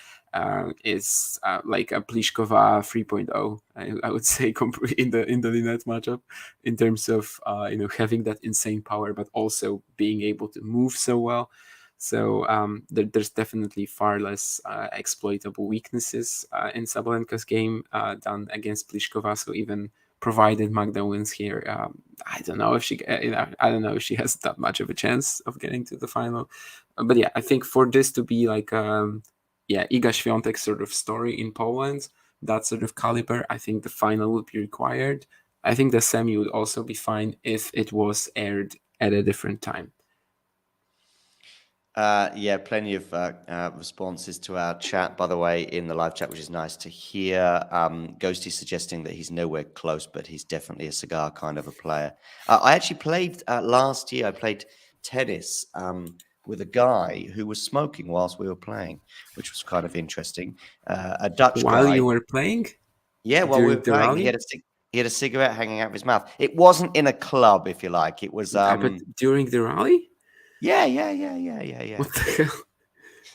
is like a Pliskova 3.0, I would say, in the Linette matchup, in terms of having that insane power, but also being able to move so well. So there's definitely far less exploitable weaknesses in Sabalenka's game than against Pliskova. So even provided Magda wins here, I don't know if I don't know if she has that much of a chance of getting to the final. But yeah, I think for this to be like Iga Świątek sort of story in Poland, that sort of caliber, I think the final would be required. I think the semi would also be fine if it was aired at a different time. Yeah, plenty of responses to our chat, by the way, in the live chat, which is nice to hear. Ghosty suggesting that he's nowhere close, but he's definitely a cigar kind of a player. I actually played last year. I played tennis with a guy who was smoking whilst we were playing, which was kind of interesting. A Dutch While guy. you were playing Yeah, while we during were the playing, rally? he had a cigarette hanging out of his mouth. It wasn't in a club, if you like. It was I bet during the rally? yeah. What the hell?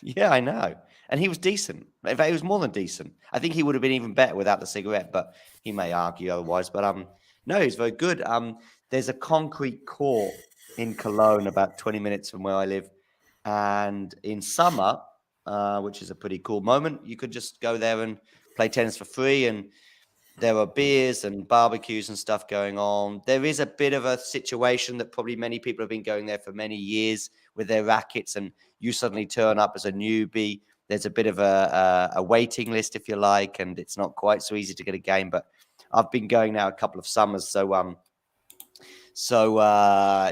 Yeah, I know. And he was decent. In fact, he was more than decent. I think he would have been even better without the cigarette, but he may argue otherwise. But no, he's very good. There's a concrete court in Cologne, about 20 minutes from where I live, and in summer, which is a pretty cool moment, you could just go there and play tennis for free, and there are beers and barbecues and stuff going on. There is a bit of a situation that probably many people have been going there for many years with their rackets, and you suddenly turn up as a newbie. There's a bit of a waiting list, if you like, and it's not quite so easy to get a game. But I've been going now a couple of summers, so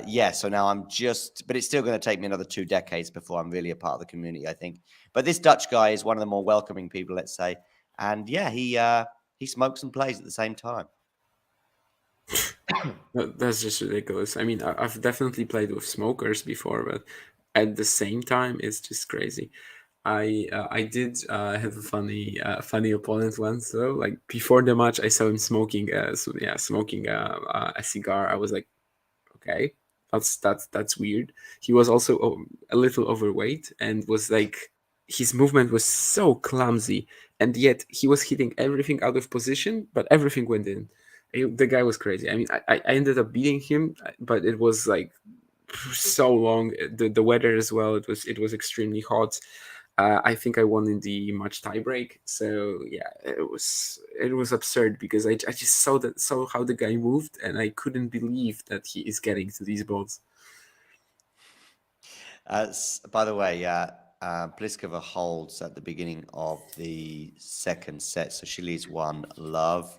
yeah. So now but it's still going to take me another 2 decades before I'm really a part of the community, I think. But this Dutch guy is one of the more welcoming people, let's say, and yeah, he smokes and plays at the same time. That's just ridiculous. I mean, I've definitely played with smokers before, but at the same time, it's just crazy. I did have a funny opponent once though. Like before the match, I saw him smoking smoking a cigar. I was like, okay, that's weird. He was also a little overweight and was like his movement was so clumsy, and yet he was hitting everything out of position, but everything went in. The guy was crazy. I mean, I ended up beating him, but it was like so long. The weather as well. It was extremely hot. I think I won in the match tiebreak. So yeah, it was absurd because I just saw how the guy moved, and I couldn't believe that he is getting to these balls. By the way, Pliskova holds at the beginning of the second set, so she leads 1-love.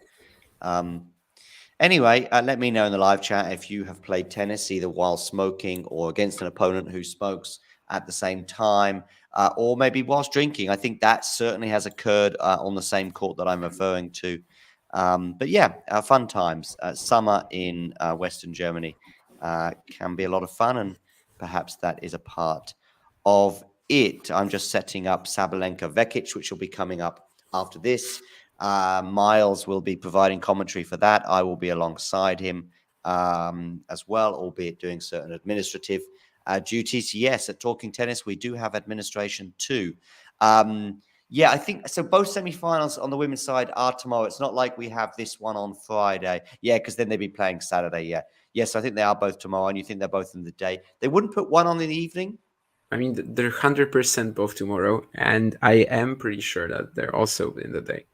Anyway, let me know in the live chat if you have played tennis either while smoking or against an opponent who smokes at the same time, or maybe whilst drinking. I think that certainly has occurred on the same court that I'm referring to. But yeah, fun times. Summer in Western Germany can be a lot of fun, and perhaps that is a part of it. I'm just setting up Sabalenka Vekic, which will be coming up after this. Miles will be providing commentary for that. I will be alongside him as well, albeit doing certain administrative duties. Yes, at Talking Tennis, we do have administration too. Yeah, I think so. Both semi-finals on the women's side are tomorrow. It's not like we have this one on Friday. Yeah, because then they'd be playing Saturday. Yeah. Yes, I think they are both tomorrow, and you think they're both in the day. They wouldn't put one on in the evening? I mean, they're 100% both tomorrow, and I am pretty sure that they're also in the day.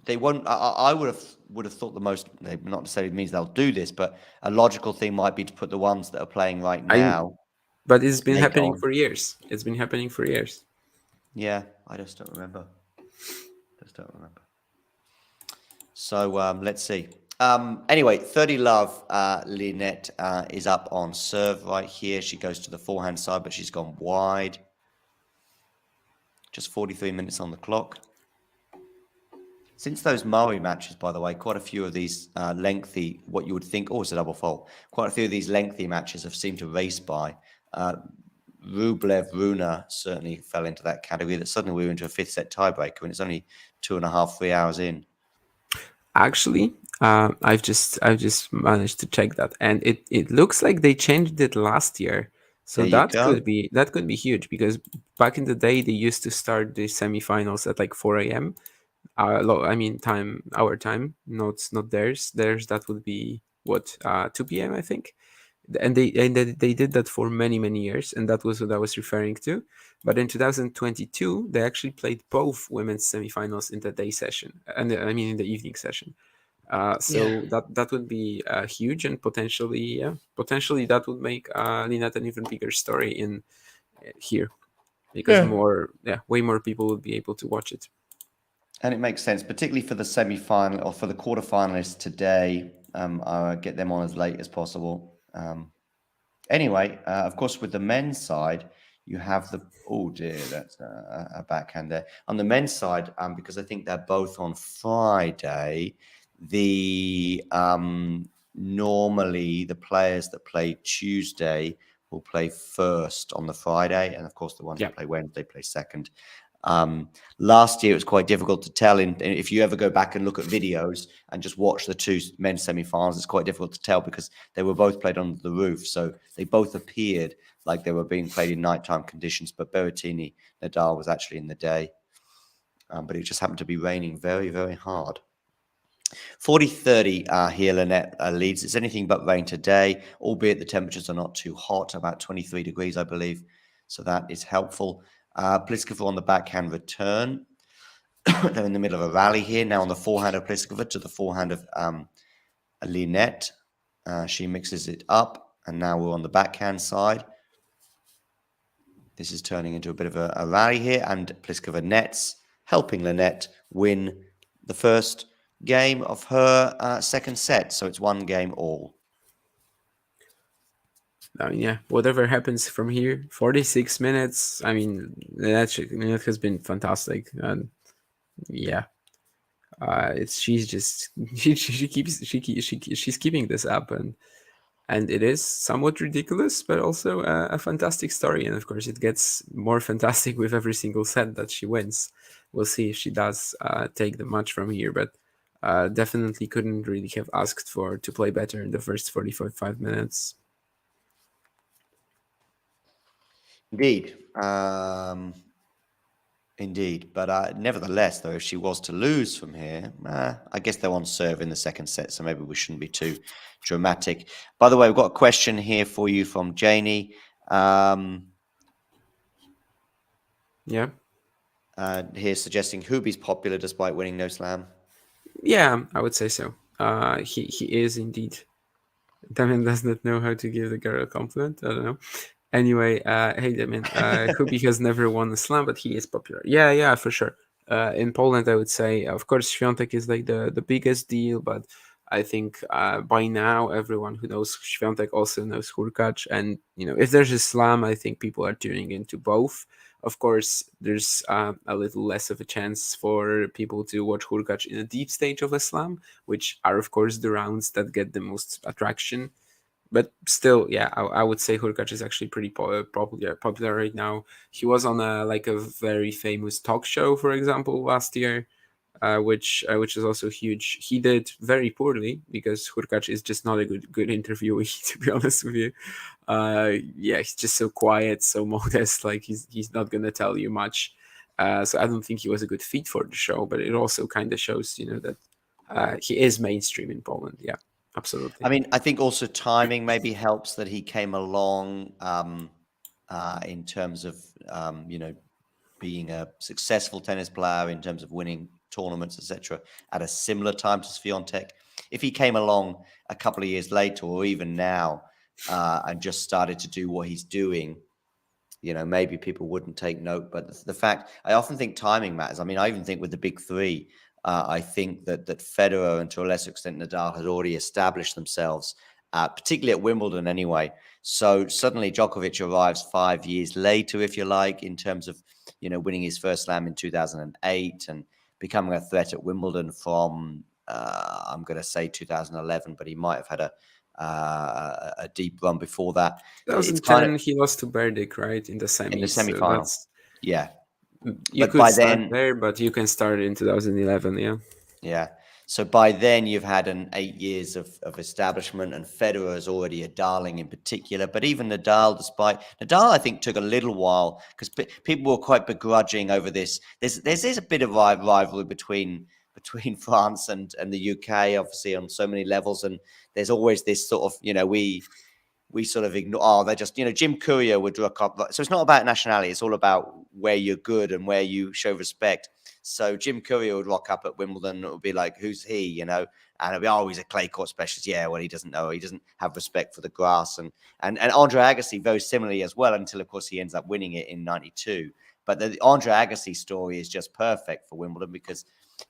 They won't. I would have thought the most. Not necessarily means they'll do this, but a logical thing might be to put the ones that are playing right I, now but it's been later happening on. for years. It's been happening for years. Yeah, I just don't remember. So let's see. Anyway, 30 love. Linette is up on serve right here. She goes to the forehand side, but she's gone wide. Just 43 minutes on the clock. Since those Maori matches, by the way, quite a few of these lengthy, what you would think, oh, it's a double fault. Quite a few of these lengthy matches have seemed to race by. Rublev Runa certainly fell into that category. That suddenly we were into a fifth set tiebreaker, and it's only 2.5, 3 hours in. Actually, I've just managed to check that, and it looks like they changed it last year. So There you go. that could be huge, because back in the day they used to start the semifinals at like 4 a.m. I mean our time, not theirs. Theirs that would be what 2 p.m. I think, and they did that for many years, and that was what I was referring to. But in 2022, they actually played both women's semifinals in the day session, and I mean in the evening session. So that would be huge, and potentially that would make Linette an even bigger story in here, because way more people would be able to watch it. And it makes sense, particularly for the semi-final or for the quarterfinalists today. Get them on as late as possible. Anyway, of course, with the men's side, you have the oh dear, that's a backhand there. On the men's side, because I think they're both on Friday. The normally the players that play Tuesday will play first on the Friday, and of course the ones that play Wednesday play second. Last year it was quite difficult to tell. If you ever go back and look at videos and just watch the two men's semi-finals, it's quite difficult to tell because they were both played under the roof. So they both appeared like they were being played in nighttime conditions. But Berrettini Nadal was actually in the day. But it just happened to be raining very, very hard. 40-30 here, Linette leads. It's anything but rain today, albeit the temperatures are not too hot, about 23 degrees, I believe. So that is helpful. Pliskova on the backhand return. They're in the middle of a rally here. Now on the forehand of Pliskova to the forehand of Linette. She mixes it up, and now we're on the backhand side. This is turning into a bit of a rally here, and Pliskova nets, helping Linette win the first game of her second set. So it's one game all. I mean, yeah, whatever happens from here, 46 minutes. I mean, that has been fantastic, and yeah, she's just she's keeping this up, and it is somewhat ridiculous, but also a fantastic story. And of course, it gets more fantastic with every single set that she wins. We'll see if she does take the match from here, but definitely couldn't really have asked for to play better in the first 45 minutes. Indeed. Indeed. But nevertheless, though, if she was to lose from here, I guess they're on serve in the second set, so maybe we shouldn't be too dramatic. By the way, we've got a question here for you from Janie. Yeah. Here suggesting Hubi's popular despite winning no slam. Yeah, I would say so. He is indeed. Damien does not know how to give the girl a compliment. I don't know. Anyway, hey Damien, Hubi has never won a slam, but he is popular. Yeah, for sure. In Poland, I would say, of course, Świątek is like the biggest deal, but I think by now everyone who knows Świątek also knows Hurkacz, and if there's a slam, I think people are tuning into both. Of course, there's a little less of a chance for people to watch Hurkacz in a deep stage of a slam, which are of course the rounds that get the most attraction. but still, yeah, I would say Hurkacz is actually pretty popular right now. He was on a very famous talk show, for example, last year, which is also huge. He did very poorly because Hurkacz is just not a good interviewee, to be honest with you. Yeah, he's just so quiet, so modest. Like he's not gonna tell you much. So I don't think he was a good fit for the show. But it also kind of shows, that he is mainstream in Poland. Yeah, absolutely. I mean, I think also timing maybe helps that he came along in terms of being a successful tennis player, in terms of winning tournaments, etc., at a similar time to Swiatek. If he came along a couple of years later, or even now, and just started to do what he's doing, maybe people wouldn't take note. But the fact, I often think timing matters. I mean, I even think with the big three, I think that Federer and to a lesser extent Nadal had already established themselves, particularly at Wimbledon anyway. So suddenly Djokovic arrives 5 years later, if you like, in terms of winning his first slam in 2008 and becoming a threat at Wimbledon from I'm going to say 2011, but he might have had a deep run before that. It's kind of 2010, he lost to Berdic, right, in the in the semis. So semi-final. that's Yeah. you But could by start then, there, but you can start in 2011. Yeah. yeah. So by then you've had an 8 years of establishment, and Federer is already a darling in particular. But even Nadal, I think took a little while because people were quite begrudging over this. There's a bit of rivalry between France and the UK, obviously on so many levels, and there's always this sort of we sort of ignore. Oh, they're just Jim Courier would rock up. So it's not about nationality. It's all about where you're good and where you show respect. So Jim Courier would rock up at Wimbledon. And it would be like, who's he? And it'd be, oh, he's a clay court specialist. Yeah, well, he doesn't know. He doesn't have respect for the grass. And Andre Agassi very similarly as well, until of course he ends up winning it in '92. But the Andre Agassi story is just perfect for Wimbledon because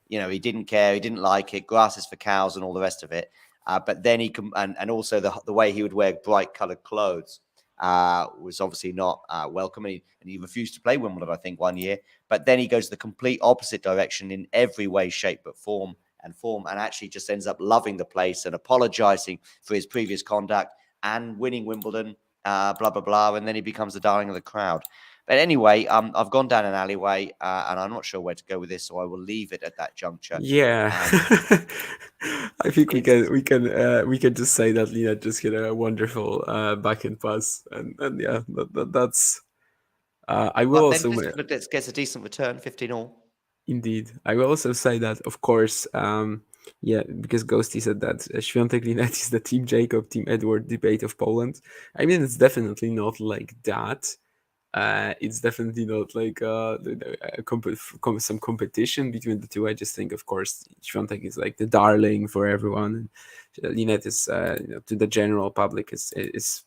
he didn't care, he didn't like it. Grass is for cows and all the rest of it. But then he can, and also the way he would wear bright coloured clothes was obviously not welcome, and he refused to play Wimbledon, I think, 1 year. But then he goes the complete opposite direction in every way, shape, but form, and actually just ends up loving the place and apologising for his previous conduct and winning Wimbledon, blah blah blah, and then he becomes the darling of the crowd. But anyway, I've gone down an alleyway, and I'm not sure where to go with this, so I will leave it at that juncture. Yeah. I think we can just say that Lina just hit a wonderful backhand pass, and yeah, that's. I will Well, also then let's get a decent return, 15 all. indeed. I will also say that, of course, yeah, because Ghosty said that Świątek Linette is the Team Jacob, Team Edward debate of Poland. I mean, it's definitely not like that. It's definitely not like some competition between the two. I just think, of course, Świątek is like the darling for everyone. Linette is, to the general public, is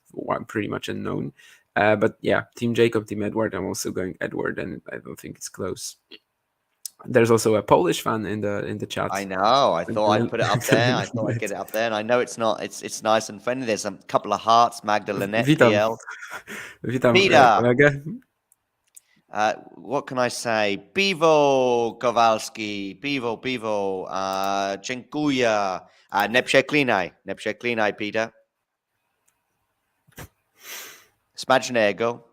pretty much unknown. But yeah, Team Jacob, Team Edward. I'm also going Edward, and I don't think it's close. There's also a Polish fan in the chat. I know. I thought I'd put it up there. I thought I'd get it up there. And I know it's not. It's nice and friendly. There's a couple of hearts. Magda Linette, Witam. PL. Witam, Peter. kolegę. What can I say? Pivo Kowalski. Pivo. Dziękuję. Nie przeklinaj, Peter. Smacznego.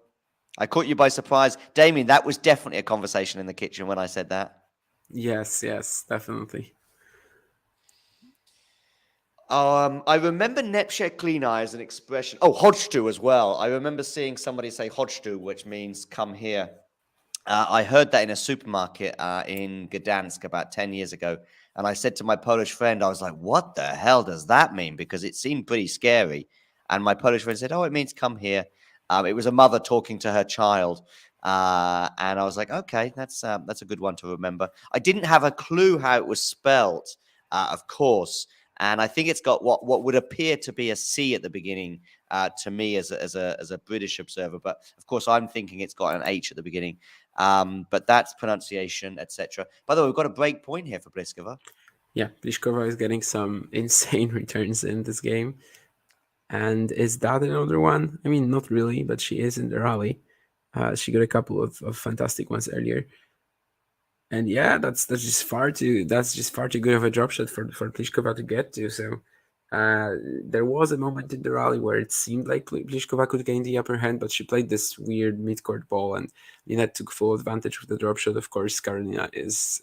I caught you by surprise. Damien, that was definitely a conversation in the kitchen when I said that. Yes, definitely. I remember nepsheklinai as an expression. Oh, chodźtu as well. I remember seeing somebody say chodźtu, which means come here. I heard that in a supermarket in Gdansk about 10 years ago. And I said to my Polish friend, I was like, what the hell does that mean? Because it seemed pretty scary. And my Polish friend said, oh, it means come here. It was a mother talking to her child. And I was like, okay, that's a good one to remember. I didn't have a clue how it was spelled, of course. And I think it's got what would appear to be a C at the beginning to me as a British observer. But of course, I'm thinking it's got an H at the beginning. But that's pronunciation, etc. By the way, we've got a break point here for Pliskova. Yeah, Pliskova is getting some insane returns in this game. And is that another one? I mean, not really, but she is in the rally. She got a couple of fantastic ones earlier. And yeah, that's just far too good of a drop shot for Pliskova to get to. So There was a moment in the rally where it seemed like Pliskova could gain the upper hand, but she played this weird mid-court ball, and Linette took full advantage with the drop shot. Of course, Karolina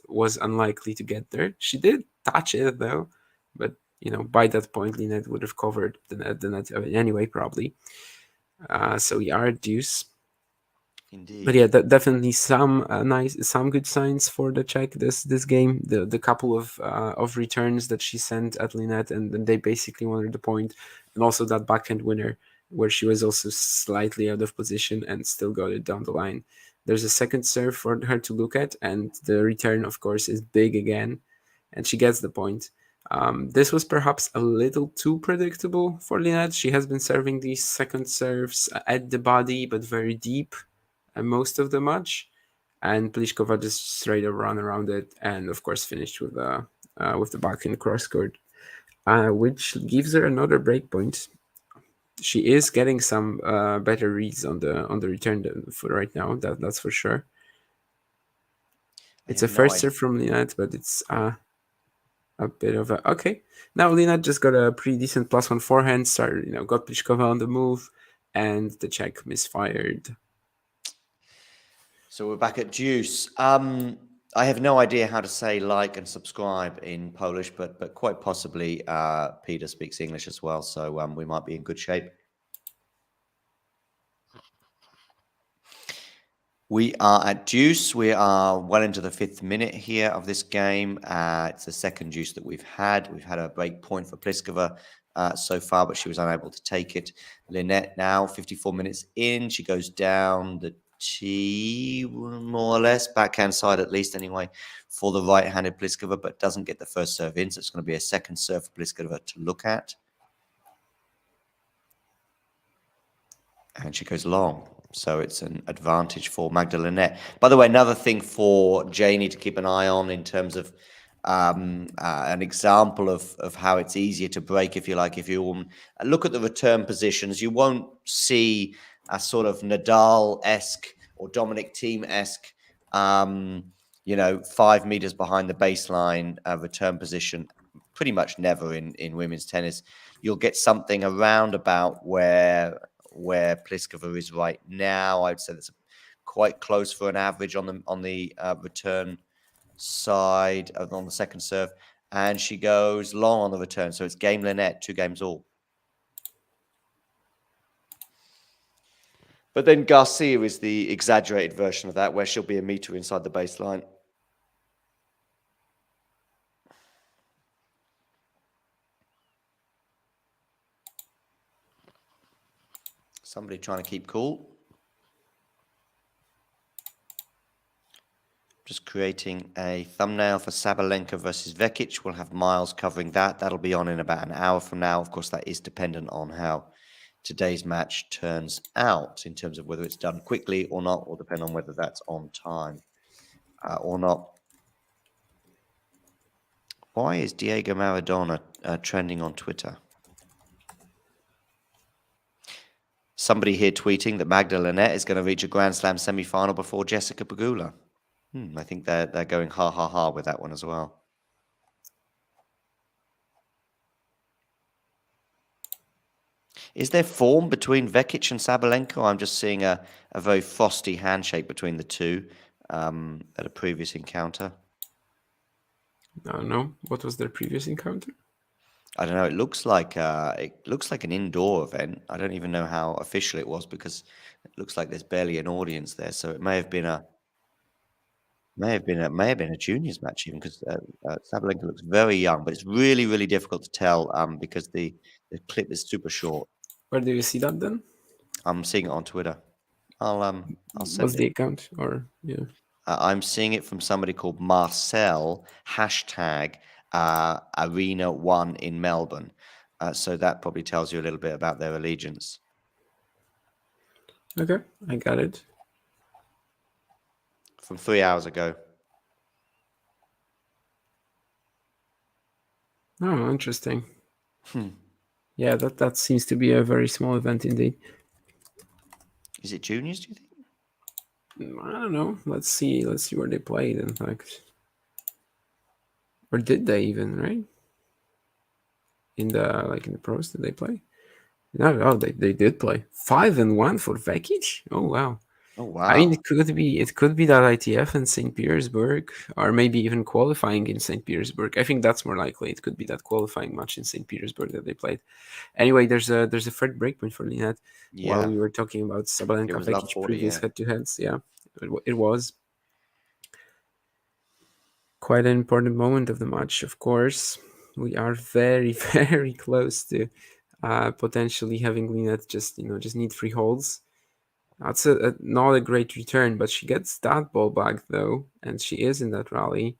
was unlikely to get there. She did touch it though, but by that point, Linette would have covered the net anyway, probably. So we are at deuce. Indeed. But yeah, definitely some good signs for the Czech this game. The couple of returns that she sent at Linette, and then they basically won her the point, and also that backhand winner where she was also slightly out of position and still got it down the line. There's a second serve for her to look at, and the return, of course, is big again, and she gets the point. This was perhaps a little too predictable for Linette. She has been serving these second serves at the body, but very deep most of the match, and Pliskova just straight up ran around it, and of course finished with the backhand cross court, which gives her another break point. She is getting some better reads on the return for right now. That's for sure. It's a first serve from Linette, but it's a bit of a okay. Now Linette just got a pretty decent +1 forehand. Started, got Pliskova on the move, and the Czech misfired. So we're back at deuce. I have no idea how to say like and subscribe in Polish, but quite possibly Peter speaks English as well, so we might be in good shape. We are at deuce. We are well into the 5th minute here of this game. It's the second deuce that we've had. We've had a break point for Pliskova so far, but she was unable to take it. Linette now, 54 minutes in. She goes down the tee, more or less, backhand side at least anyway, for the right-handed Pliskova, but doesn't get the first serve in, so it's going to be a second serve for Pliskova to look at. And she goes long. So it's an advantage for Magda Linette. By the way, another thing for Janie to keep an eye on in terms of an example of how it's easier to break, if you like. If you look at the return positions, you won't see a sort of Nadal-esque or Dominic Thiem-esque, 5 meters behind the baseline return position. Pretty much never in women's tennis. You'll get something around about where Pliskova is right now. I'd say that's quite close for an average on the return side on the second serve, and she goes long on the return. So it's game Linette, 2 games all. But then Garcia is the exaggerated version of that, where she'll be a meter inside the baseline. Somebody trying to keep cool. Just creating a thumbnail for Sabalenka versus Vekic. We'll have Miles covering that. That'll be on in about an hour from now. Of course, that is dependent on how today's match turns out in terms of whether it's done quickly or not, or depend on whether that's on time or not. Why is Diego Maradona trending on Twitter? Somebody here tweeting that Magda Linette is going to reach a Grand Slam semi-final before Jessica Pegula. I think they're going ha ha ha with that one as well. Is there form between Vekic and Sabalenka? I'm just seeing a very frosty handshake between the two at a previous encounter. No. What was their previous encounter? I don't know. It looks like an indoor event. I don't even know how official it was because it looks like there's barely an audience there. So it may have been a juniors match even, because Sabalenka looks very young, but it's really, really difficult to tell because the clip is super short. Where do you see that then? I'm seeing it on Twitter. I'll send What's it. the account? Or yeah. I'm seeing it from somebody called Marcel, hashtag Arena1 in Melbourne. So that probably tells you a little bit about their allegiance. Okay, I got it. From 3 hours ago. Oh, interesting. Yeah, that seems to be a very small event indeed. Is it juniors, do you think? I don't know. Let's see where they played, in fact. Or did they even, right? in the pros. Did they play? No, they did play 5-1 for Vekic. Oh wow. Oh I mean, wow. it could be that ITF in St. Petersburg, or maybe even qualifying in St. Petersburg. I think that's more likely. It could be that qualifying match in St. Petersburg that they played. Anyway, there's a third breakpoint for Linette. While Yeah, we were talking about it Sabalenka was love Vekic 40. previous Yeah. head-to-heads, yeah, it was quite an important moment of the match. Of course, we are very very close to potentially having Linette just need 3 holds. That's not a great return, but she gets that ball back though, and she is in that rally.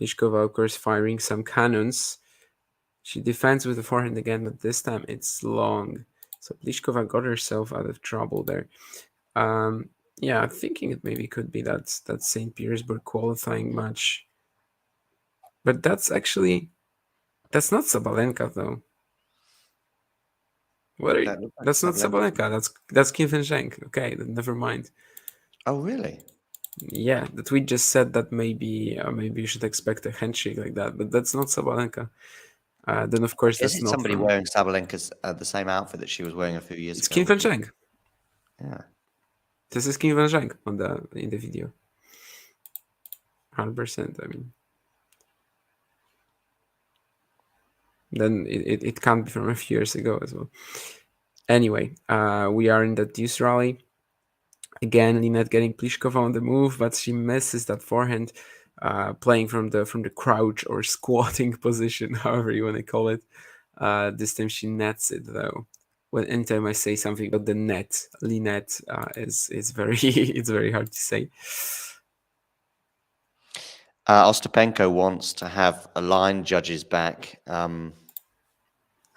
Pliskova, of course, firing some cannons. She defends with the forehand again, but this time it's long. So Pliskova got herself out of trouble there. Yeah, I'm thinking it maybe could be that St. Petersburg qualifying match, but that's not Sabalenka though. What are you? That looked like That's not Sabalenka. Sabalenka. That's Kim Zheng. Okay, then never mind. Oh really? Yeah, the tweet just said that maybe you should expect a handshake like that, but that's not Sabalenka. Then of course Is that's it not somebody from. wearing Sabalenka's the same outfit that she was wearing a few years It's ago? Kim Zheng. Yeah. This is Kim Zheng on the in the video. 100%. I mean, then it can't be from a few years ago as well. Anyway, we are in the deuce rally. Again, Linette getting Pliskova on the move, but she misses that forehand, playing from the crouch or squatting position, however you want to call it. This time she nets it though. When anytime I say something about the net, Linette is very it's very hard to say. Ostapenko wants to have aligned judges back.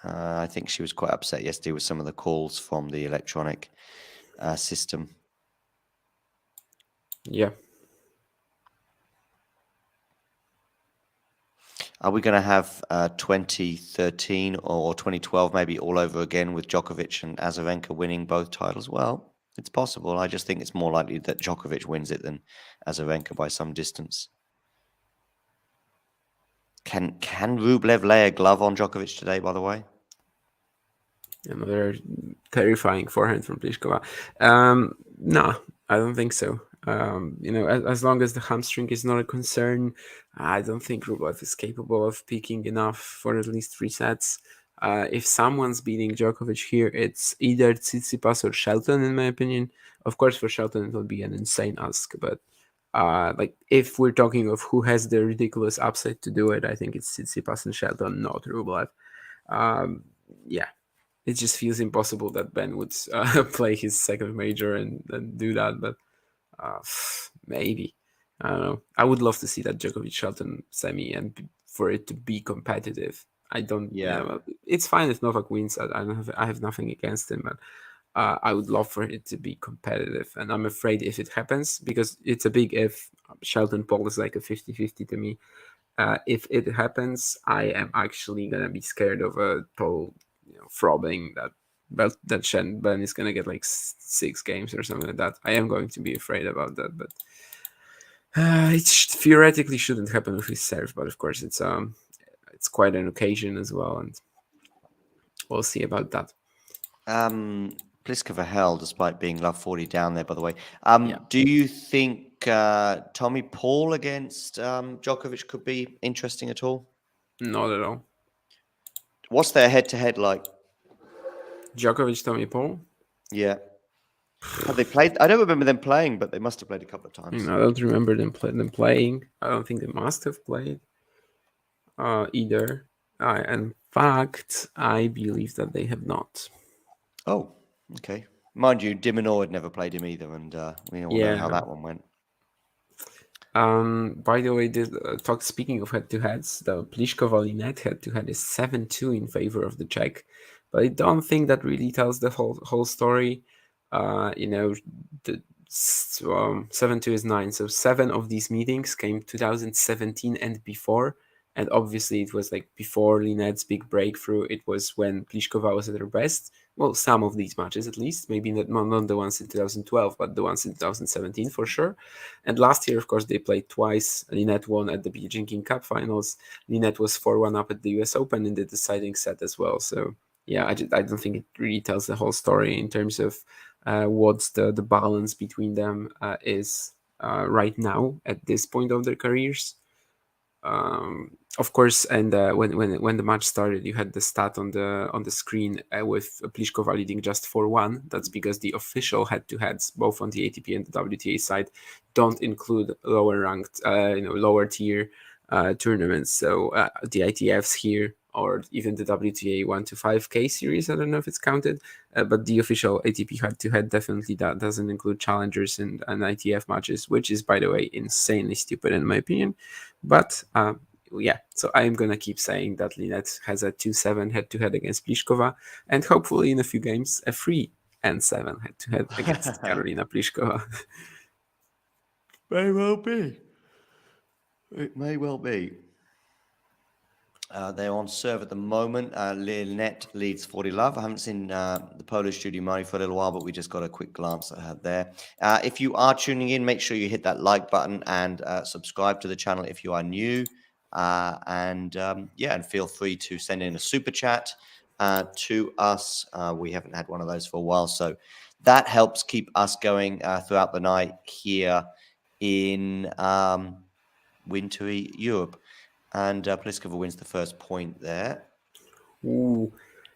I think she was quite upset yesterday with some of the calls from the electronic system. Yeah. Are we going to have 2013 or 2012 maybe all over again with Djokovic and Azarenka winning both titles? Well, it's possible. I just think it's more likely that Djokovic wins it than Azarenka by some distance. Can Rublev lay a glove on Djokovic today, by the way? Another terrifying forehand from Pliskova. No, I don't think so. As long as the hamstring is not a concern, I don't think Rublev is capable of peaking enough for at least 3 sets. If someone's beating Djokovic here, it's either Tsitsipas or Shelton, in my opinion. Of course, for Shelton, it will be an insane ask, but if we're talking of who has the ridiculous upside to do it, I think it's Tsitsipas and Shelton, not Rublev. Yeah, it just feels impossible that Ben would play his second major and do that. But maybe, I don't know. I would love to see that Djokovic Shelton semi and for it to be competitive. I don't. Yeah. It's fine if Novak wins. I have nothing against him, but I would love for it to be competitive. And I'm afraid if it happens, because it's a big if. Shelton Paul is like a 50-50 to me. If it happens, I am actually gonna be scared of a total, throbbing that Shen Ben is gonna get like 6 games or something like that. I am going to be afraid about that, but theoretically shouldn't happen with his serve. But of course, it's quite an occasion as well, and we'll see about that. Pliskova held despite being love 40 down there, by the way. Yeah. Do you think Tommy Paul against Djokovic could be interesting at all? Not at all. What's their head-to-head like? Djokovic, Tommy Paul. Yeah. Have they played? I don't remember them playing, but they must have played a couple of times. I don't remember them playing. I don't think they must have played either. In fact, I believe that they have not. Oh, okay. Mind you, Dimonor had never played him either, and we all know how that one went. By the way, speaking of head-to-heads, the Pliskova-Linette head-to-head is 7-2 in favor of the Czech, but I don't think that really tells the whole story. The 7-2 is 9, so 7 of these meetings came 2017 and before, And obviously, it was like before Linette's big breakthrough. It was when Pliskova was at her best. Well, some of these matches at least, maybe not the ones in 2012, but the ones in 2017 for sure. And last year, of course, they played twice. Linette won at the Beijing King Cup finals. Linette was 4-1 up at the US Open in the deciding set as well. So, yeah, I don't think it really tells the whole story in terms of what's the balance between them is right now at this point of their careers. Of course, and when the match started, you had the stat on the screen with Pliskova leading just 4-1. That's because the official head-to-heads, both on the ATP and the WTA side, don't include lower ranked, lower tier tournaments. So the ITFs here, or even the WTA 1 to 5K series, I don't know if it's counted, but the official ATP head-to-head definitely doesn't include challengers and ITF matches, which is, by the way, insanely stupid in my opinion. But yeah, so I'm gonna keep saying that Linette has a 2-7 head-to-head against Pliskova, and hopefully in a few games a 3-7 head-to-head against Karolina Pliskova. May well be. It may well be. They're on serve at the moment. Linette leads 40 love. I haven't seen the Polish Judy Murray for a little while, but we just got a quick glance at her there. If you are tuning in, make sure you hit that like button and subscribe to the channel if you are new. And feel free to send in a super chat to us. We haven't had one of those for a while, so that helps keep us going throughout the night here in wintry Europe. And Pliskova wins the first point there. Ooh,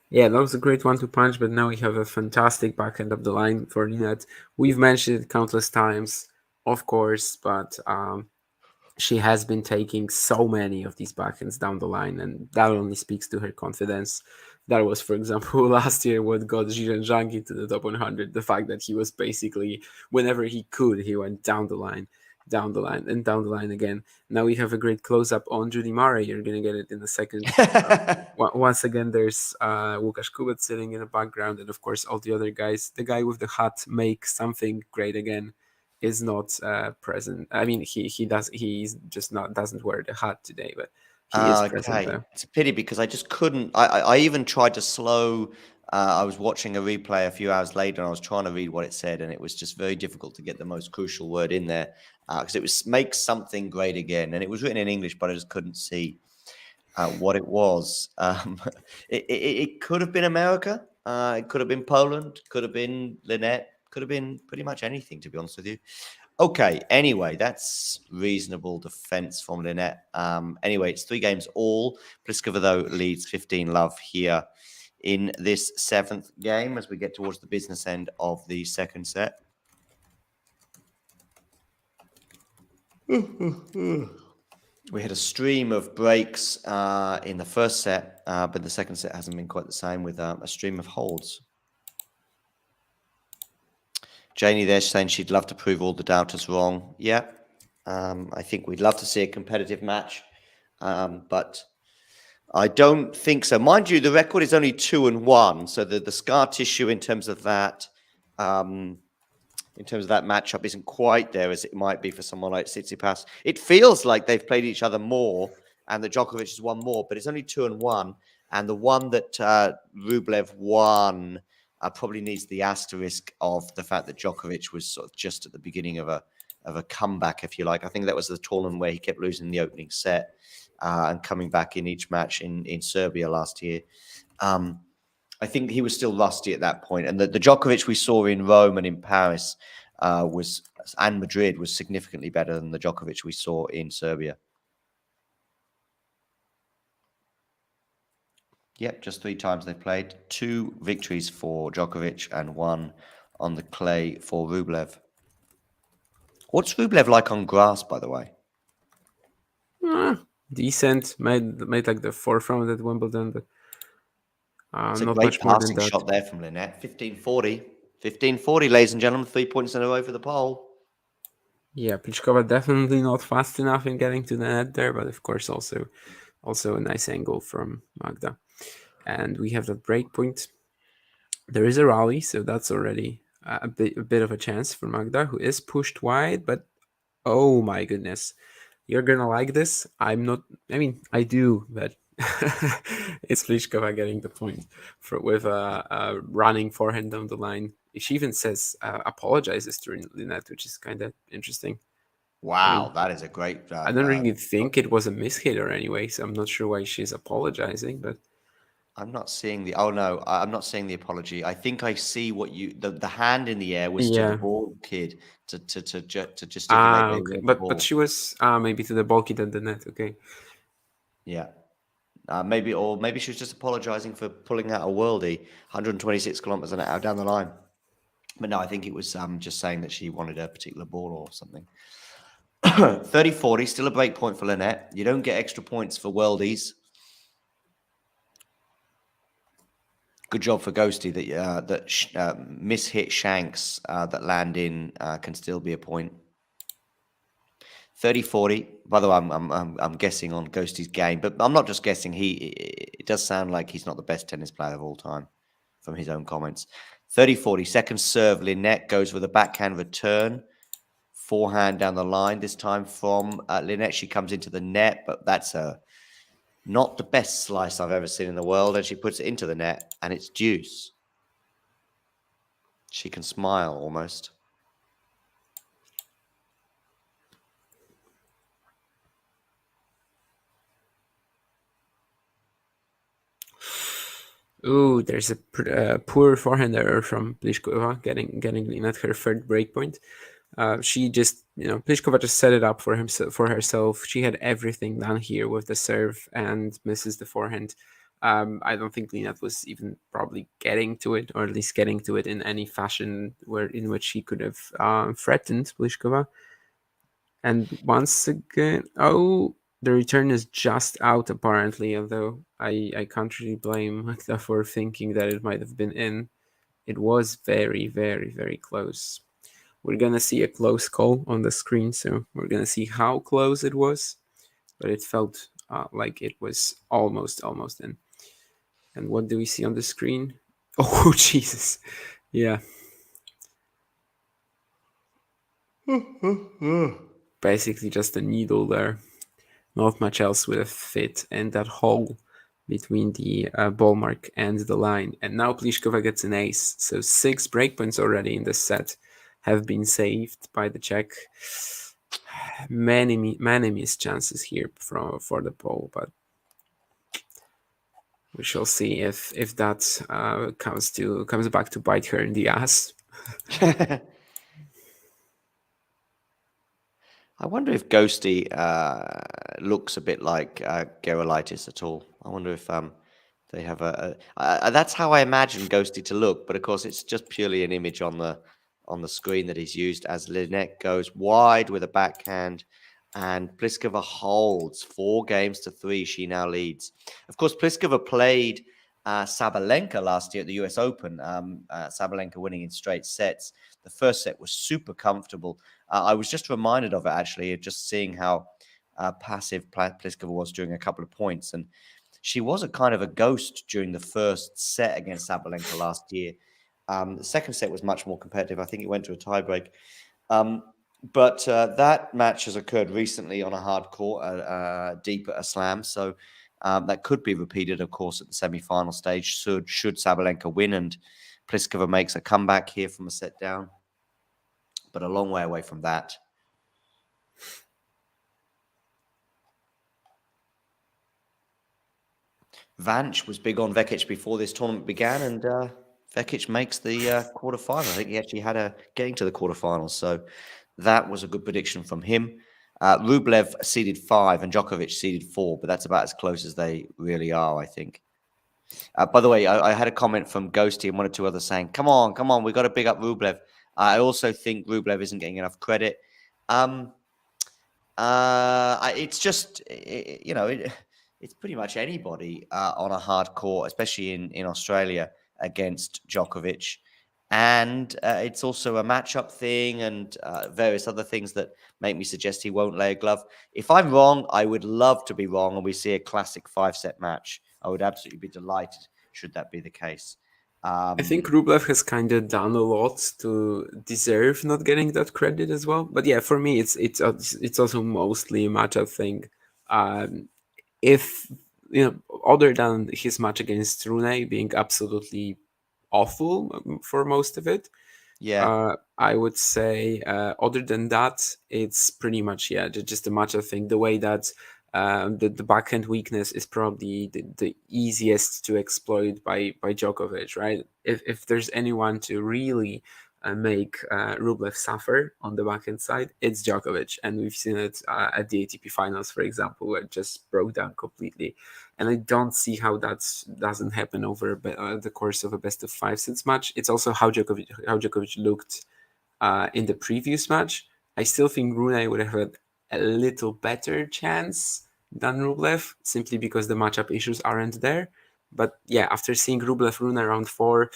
yeah, that was a great one to punch, but now we have a fantastic backhand of the line for Linette. We've mentioned it countless times, of course, but she has been taking so many of these backhands down the line, and that only speaks to her confidence. That was, for example, last year what got Zhiren Zhang into the top 100. The fact that he was basically, whenever he could, he went down the line, down the line, and down the line again. Now we have a great close-up on Judy Murray. You're going to get it in a second. Once again, there's Łukasz Kubot sitting in the background, and of course, all the other guys. The guy with the hat, make something great again, is not present. I mean, he's just not, doesn't wear the hat today, but he is present Okay, though. it's a pity because I just couldn't. I even tried to slow. I was watching a replay a few hours later, and I was trying to read what it said, and it was just very difficult to get the most crucial word in there because it was "make something great again," and it was written in English, but I just couldn't see what it was. It could have been America. It could have been Poland. Could have been Linette. Could have been pretty much anything, to be honest with you. Okay, anyway, that's reasonable defense from Linette. Anyway, it's 3 games all. Pliskova, though, leads 15 love here in this 7th game as we get towards the business end of the second set. We had a stream of breaks in the first set, but the second set hasn't been quite the same with a stream of holds. Janie there saying she'd love to prove all the doubters wrong. Yeah, I think we'd love to see a competitive match, but I don't think so. Mind you, the record is only 2-1, so the scar tissue in terms of that matchup isn't quite there as it might be for someone like Tsitsipas. It feels like they've played each other more and that Djokovic has won more, but it's only 2-1, and the one that Rublev won probably needs the asterisk of the fact that Djokovic was sort of just at the beginning of a comeback, if you like. I think that was the tournament where he kept losing the opening set and coming back in each match in Serbia last year. I think he was still rusty at that point. And the Djokovic we saw in Rome and in Paris and Madrid was significantly better than the Djokovic we saw in Serbia. Yep, just 3 times they've played. 2 victories for Djokovic and 1 on the clay for Rublev. What's Rublev like on grass, by the way? Decent. Made like the 4th round at Wimbledon, but it's a not great much more than passing that. shot there from Linette. 15-40. 15-40, ladies and gentlemen. 3 points in a row for the poll. Yeah, Pliskova definitely not fast enough in getting to the net there, but of course also a nice angle from Magda. And we have that break point. There is a rally, so that's already a bit of a chance for Magda, who is pushed wide, but oh my goodness. you're gonna like this. I'm not. I mean, I do, but it's Pliskova getting the point with a running forehand down the line. She even says apologizes to Linette, which is kind of interesting. I Wow, mean, that is a great. I don't really think it was a mishit or anyway, so I'm not sure why she's apologizing. But I'm not seeing the. Oh no, I'm not seeing the apology. I think I see what you. The hand in the air was to the yeah, ball kid to gesticulate that he okay. wanted the But ball. she was maybe to the ball kid at the net. Okay. Yeah. Maybe she was just apologizing for pulling out a worldie 126 kilometers an hour down the line. But no, I think it was just saying that she wanted a particular ball or something. 30-40, still a break point for Linette. You don't get extra points for worldies. Good job for Ghosty that mishit shanks that land in can still be a point. 30-40. By the way, I'm guessing on Ghosty's game, but I'm not just guessing. It does sound like he's not the best tennis player of all time from his own comments. 30-40. Second serve, Linette goes with a backhand return. Forehand down the line, this time from Linette. She comes into the net, but that's not the best slice I've ever seen in the world. And she puts it into the net, and it's deuce. She can smile almost. Ooh, there's a poor forehand error from Pliskova, getting Linette her third breakpoint. She just, Pliskova just set it up for herself. She had everything done here with the serve and misses the forehand. I don't think Linette was even probably getting to it, or at least getting to it in any fashion in which she could have threatened Pliskova. And once again, the return is just out apparently, although I can't really blame Magda for thinking that it might have been in. It was very, very, very close. We're going to see a close call on the screen, so we're going to see how close it was, but it felt like it was almost in. And what do we see on the screen? Oh, Jesus. Yeah. Basically just a needle there. Not much else would have fit in that hole between the ball mark and the line. And now Pliskova gets an ace. So 6 breakpoints already in this set have been saved by the Czech. Many missed chances here for the ball, but we shall see if that comes back to bite her in the ass. I wonder if Ghosty looks a bit like Gerolitis at all. I wonder if they have that's how I imagine Ghosty to look, but of course it's just purely an image on the screen that he's used as Linette goes wide with a backhand and Pliskova holds 4-3. She now leads. Of course, Pliskova played Sabalenka last year at the US Open. Sabalenka winning in straight sets. The first set was super comfortable. I was just reminded of it, actually, just seeing how passive Pliskova was during a couple of points. And she was a kind of a ghost during the first set against Sabalenka last year. The second set was much more competitive. I think it went to a tiebreak. But that match has occurred recently on a hard court, deep at a slam. So that could be repeated, of course, at the semi-final stage. Should Sabalenka win and Pliskova makes a comeback here from a set down. But a long way away from that. Vanch was big on Vekic before this tournament began, and Vekic makes the quarterfinal. I think he actually had a getting to the quarterfinals, so that was a good prediction from him. Rublev seeded 5 and Djokovic seeded 4, but that's about as close as they really are, I think. By the way, I had a comment from Ghosty and 1 or 2 others saying, come on, we've got to big up Rublev. I also think Rublev isn't getting enough credit. It's just, it's pretty much anybody on a hard court, especially in Australia against Djokovic. And it's also a matchup thing and various other things that make me suggest he won't lay a glove. If I'm wrong, I would love to be wrong and we see a classic 5-set match. I would absolutely be delighted should that be the case. I think Um, Rublev has kind of done a lot to deserve not getting that credit as well. But yeah, for me, it's also mostly a matchup thing. Um, if other than his match against Rune being absolutely awful for most of it, yeah, I would say, other than that, it's pretty much just a matchup thing. The way that the backhand weakness is probably the easiest to exploit by Djokovic, right? If there's anyone to really make Rublev suffer on the backhand side, it's Djokovic, and we've seen it at the ATP Finals, for example, where it just broke down completely. And I don't see how that doesn't happen over the course of a best of five sets match. It's also how Djokovic looked in the previous match. I still think Rune would have had a little better chance than Rublev, simply because the matchup issues aren't there. But yeah, after seeing Rublev Rune around four,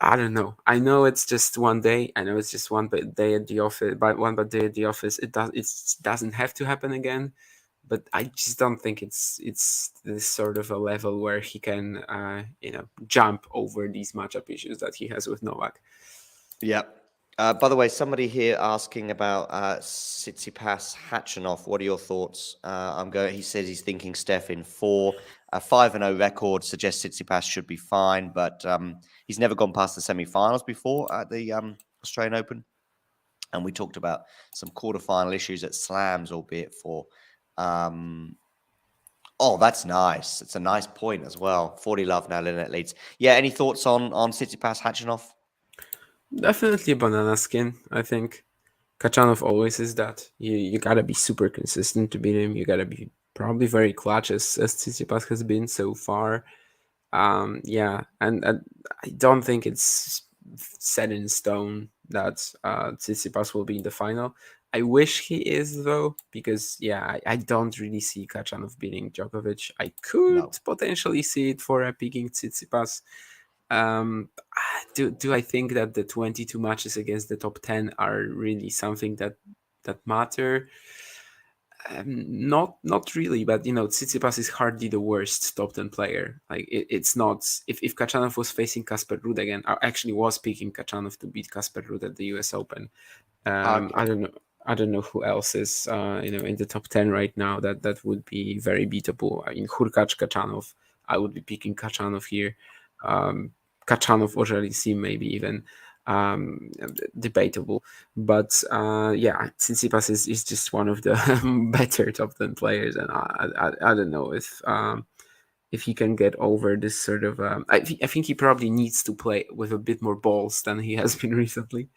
I don't know. I know it's just one day. I know it's just day at the office, but one bad day at the office. It doesn't have to happen again. But I just don't think it's this sort of a level where he can jump over these matchup issues that he has with Novak. yeah. By the way, somebody here asking about Tsitsipas Hachanov. What are your thoughts? I'm going. He says he's thinking Steph in four. A 5-0 record suggests Tsitsipas should be fine, but he's never gone past the semi-finals before at the Australian Open. And we talked about some quarterfinal issues at slams, albeit for. Oh, that's nice. It's a nice point as well. 40 love now. Linette leads. Yeah. Any thoughts on Tsitsipas Hachanov? Definitely banana skin, I think. Kachanov always is that. You gotta be super consistent to beat him. You gotta be probably very clutch as Tsitsipas has been so far. Yeah, and I don't think it's set in stone that Tsitsipas will be in the final. I wish he is though, because yeah, I don't really see Kachanov beating Djokovic. I could No. potentially see it for a picking Tsitsipas. Do I think that the 22 matches against the top 10 are really something that matter? Not really, but Tsitsipas is hardly the worst top 10 player. Like it's not. If Kachanov was facing Kasper Ruud again, I actually was picking Kachanov to beat Kasper Ruud at the US Open. I Okay. don't know. I don't know who else is in the top 10 right now that would be very beatable. I mean, Hurkacz, Kachanov. I would be picking Kachanov here. Um, Kachanov or Jalisi maybe even um, debatable. But yeah, Tsitsipas is just one of the better top 10 players, and I don't know if he can get over this sort of. I think he probably needs to play with a bit more balls than he has been recently,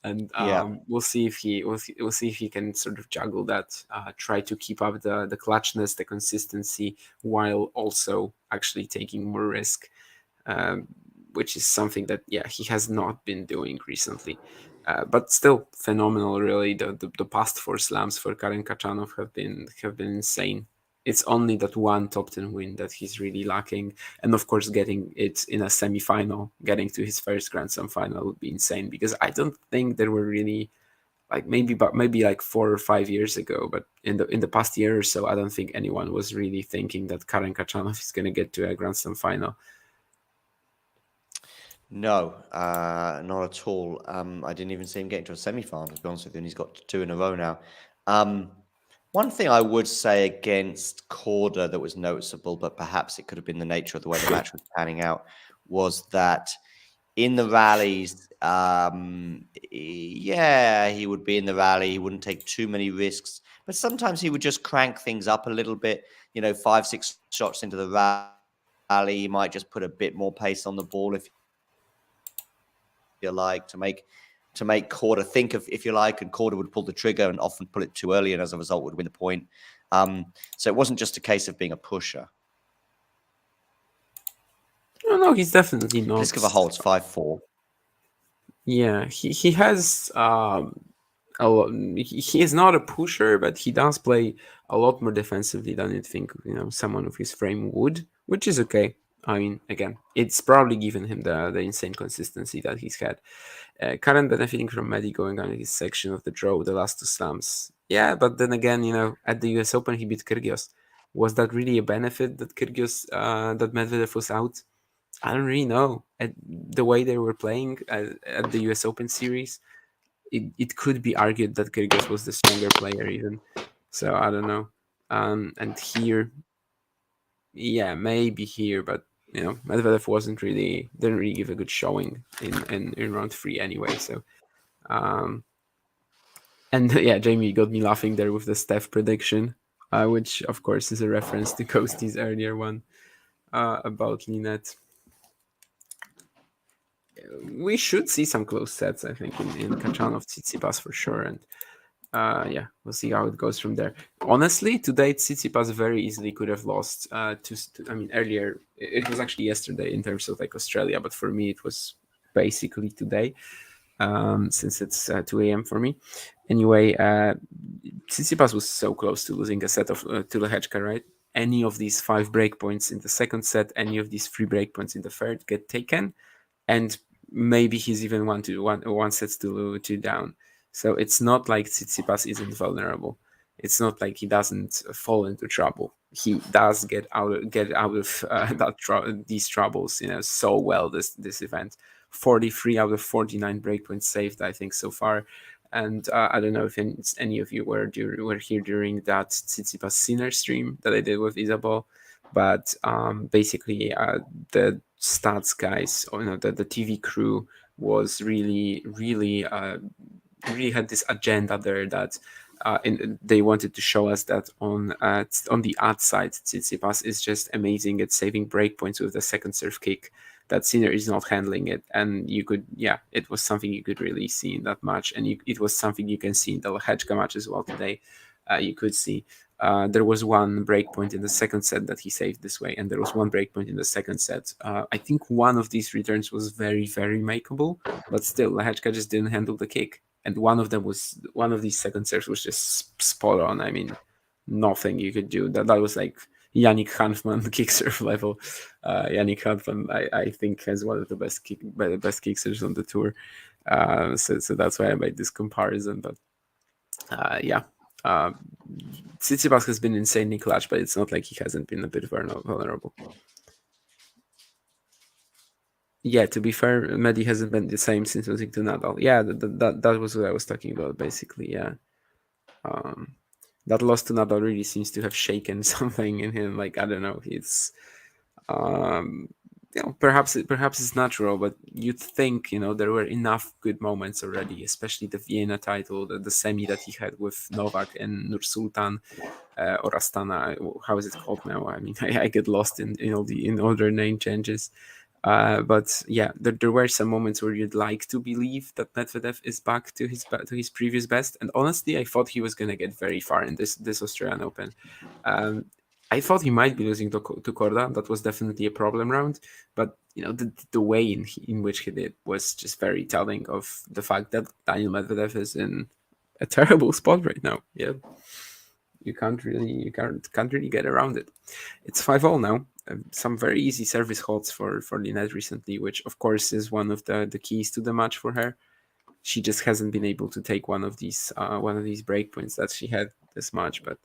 and Yeah. we'll see if he can sort of juggle that, try to keep up the clutchness, the consistency, while also actually taking more risk, um, which is something that he has not been doing recently. But still phenomenal, really. The past four slams for Karen Kachanov have been insane. It's only that one top 10 win that he's really lacking, and of course, getting it in a semi-final, getting to his first Grand Slam final would be insane, because I don't think there were really, like, maybe like 4 or 5 years ago, but in the past year or so, I don't think anyone was really thinking that Karen Kachanov is going to get to a Grand Slam final. No, not at all. I didn't even see him get into a semi-final, to be honest with you, and he's got two in a row now. Um, One thing I would say against Corda that was noticeable, but perhaps it could have been the nature of the way the match was panning out, was that in the rallies, yeah, he would be in the rally. He wouldn't take too many risks, but sometimes he would just crank things up a little bit. 5, 6 shots into the rally, he might just put a bit more pace on the ball if you like to make Corda think of, if you like, and Corda would pull the trigger and often pull it too early, and as a result would win the point. So it wasn't just a case of being a pusher. No, he's definitely not. Pliskova holds 5-4. Yeah, he has a lot. He is not a pusher, but he does play a lot more defensively than you'd think. Someone of his frame would, which is okay. I mean, again, it's probably given him the insane consistency that he's had. Current benefiting from Medi going on his section of the draw, the last two slams. Yeah, but then again, at the US Open he beat Kyrgios. Was that really a benefit that Medvedev was out? I don't really know. The way they were playing at the US Open series, it could be argued that Kyrgios was the stronger player even. So I don't know. And here, yeah, maybe here, but Medvedev didn't really give a good showing in round three anyway. So um, and yeah, Jamie got me laughing there with the Steph prediction, which of course is a reference to Kosti's earlier one about Linette. We should see some close sets, I think, in Kachanov Tsitsipas for sure, and yeah, we'll see how it goes from there. Honestly, today Tsitsipas very easily could have lost I mean, earlier it was actually yesterday in terms of like Australia, but for me it was basically today, since it's 2 a.m. for me. Anyway, Tsitsipas was so close to losing a set of to Lehechka, right? Any of these 5 breakpoints in the second set, any of these 3 breakpoints in the third get taken, and maybe he's even one sets to down. So it's not like Tsitsipas isn't vulnerable. It's not like he doesn't fall into trouble. He does get out of these troubles, so well this event. 43 out of 49 breakpoints saved, I think, so far. And I don't know if any of you were here during that Tsitsipas Sinner stream that I did with Isabel, but basically the stats guys, or the TV crew was really had this agenda there that they wanted to show us that on the ad side, Tsitsipas is just amazing at saving breakpoints with the second serve kick. That Sinner is not handling it, and it was something you could really see in that match, and it was something you can see in the Lehechka match as well today. You could see there was one breakpoint in the second set that he saved this way, and there was one breakpoint in the second set. I think one of these returns was very, very makeable, but still, Lehechka just didn't handle the kick. And one of these second serves was just spot on. I mean, nothing you could do. That was like Yannick Hanfmann kick serve level. Yannick Hanfmann, I think, has one of the best kick serves on the tour. So that's why I made this comparison. But yeah. Tsitsipas has been insanely clutch, but it's not like he hasn't been a bit vulnerable. Yeah, to be fair, Medi hasn't been the same since losing to Nadal. Yeah, that was what I was talking about, basically. Yeah, that loss to Nadal really seems to have shaken something in him. Like, I don't know, he's um, perhaps it's natural, but you'd think there were enough good moments already, especially the Vienna title, the semi that he had with Novak and Nursultan, or Astana. How is it called now? I mean, I get lost in all their name changes. But yeah, there were some moments where you'd like to believe that Medvedev is back to his previous best. And honestly, I thought he was gonna get very far in this Australian Open. I thought he might be losing to Korda. That was definitely a problem round. But the way in which he did was just very telling of the fact that Daniel Medvedev is in a terrible spot right now. Yeah, can't really get around it. It's 5-all now. Some very easy service holds for Linette recently, which of course is one of the keys to the match for her. She just hasn't been able to take one of these breakpoints that she had this match, but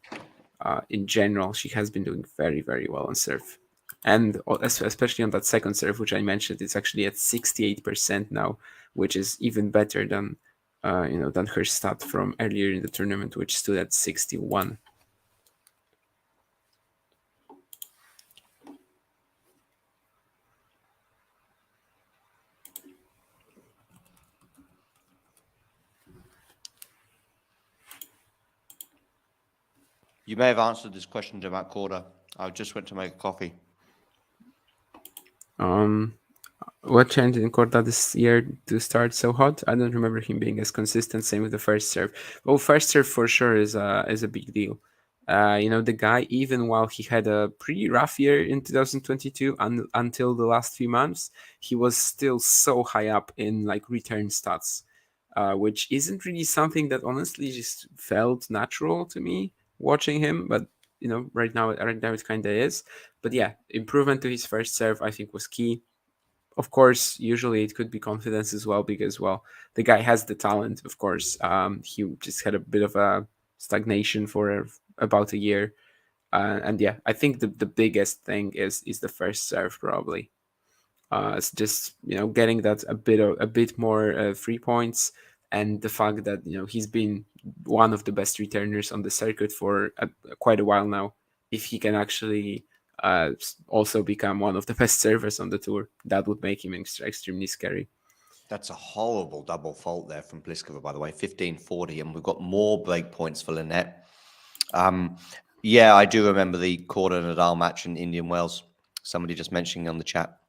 in general, she has been doing very, very well on serve. And especially on that second serve, which I mentioned, it's actually at 68% now, which is even better than than her stat from earlier in the tournament, which stood at 61. You may have answered this question about Korda. I just went to make a coffee. What changed in Korda this year to start so hot? I don't remember him being as consistent. Same with the first serve. Well, first serve for sure is a big deal. The guy, even while he had a pretty rough year in 2022 until the last few months, he was still so high up in like return stats, which isn't really something that honestly just felt natural to me watching him. But right now it kind of is. But yeah, improvement to his first serve I think was key. Of course, usually it could be confidence as well, because the guy has the talent. Of course, he just had a bit of a stagnation for about a year, and yeah, I think the biggest thing is the first serve probably. It's just getting that a bit more free points, and the fact that he's been one of the best returners on the circuit for quite a while now. If he can actually also become one of the best servers on the tour, that would make him extremely scary. That's a horrible double fault there from Pliskova, by the way, 15-40, and we've got more break points for Linette. Yeah, I do remember the Korda Nadal match in Indian Wells. Somebody just mentioning on the chat.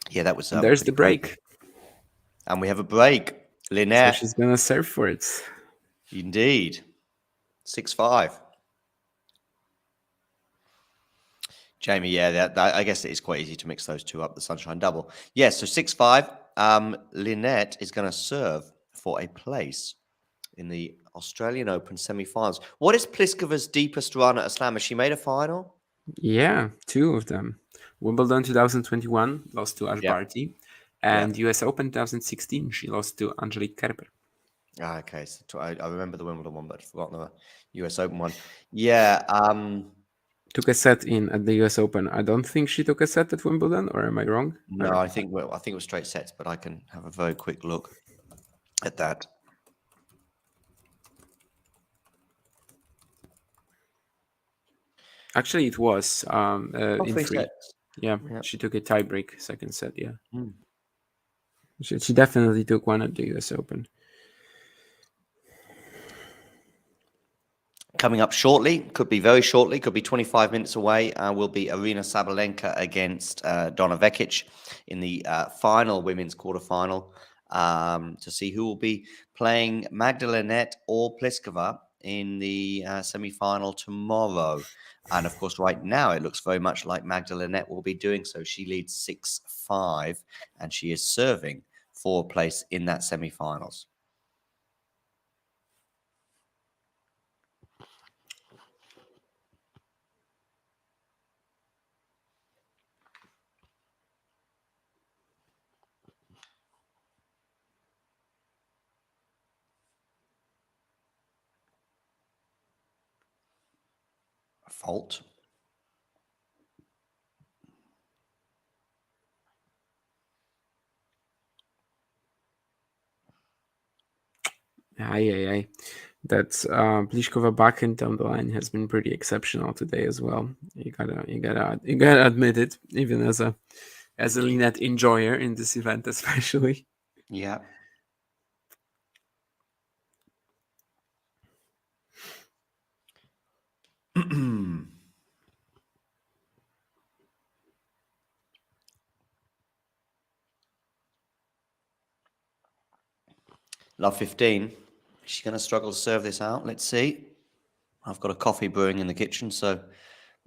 Yeah, that was. There's the break, and we have a break. Linette, so she's gonna serve for it. Indeed, 6-5. Jamie, yeah, I guess it is quite easy to mix those two up. The Sunshine Double. Yeah, so 6-5. Linette is going to serve for a place in the Australian Open semi-finals. What is Pliskova's deepest run at a slam? Has she made a final? Yeah, 2 of them. Wimbledon 2021, lost to Ash Barty, and US Open 2016, she lost to Angelique Kerber. Okay, so I remember the Wimbledon one, but I'd forgotten the US Open one. Yeah. Took a set at the US Open. I don't think she took a set at Wimbledon, or am I wrong? No, I think it was straight sets, but I can have a very quick look at that. Actually, it was in 3. Sets. Yeah, she took a tiebreak second set. Yeah, she definitely took one at the US Open. Coming up shortly, could be very shortly, could be 25 minutes away, will be Arina Sabalenka against Donna Vekic in the final women's quarterfinal to see who will be playing Magda Linette or Pliskova in the semi-final tomorrow. And of course, right now, it looks very much like Magda Linette will be doing so. She leads 6-5, and she is serving for a place in that semi-finals. Fault. Aye. That Pliskova backhand down the line has been pretty exceptional today as well. You gotta admit it, even as a Linette enjoyer in this event, especially. Yeah. Love 15. She's going to struggle to serve this out. Let's see. I've got a coffee brewing in the kitchen, so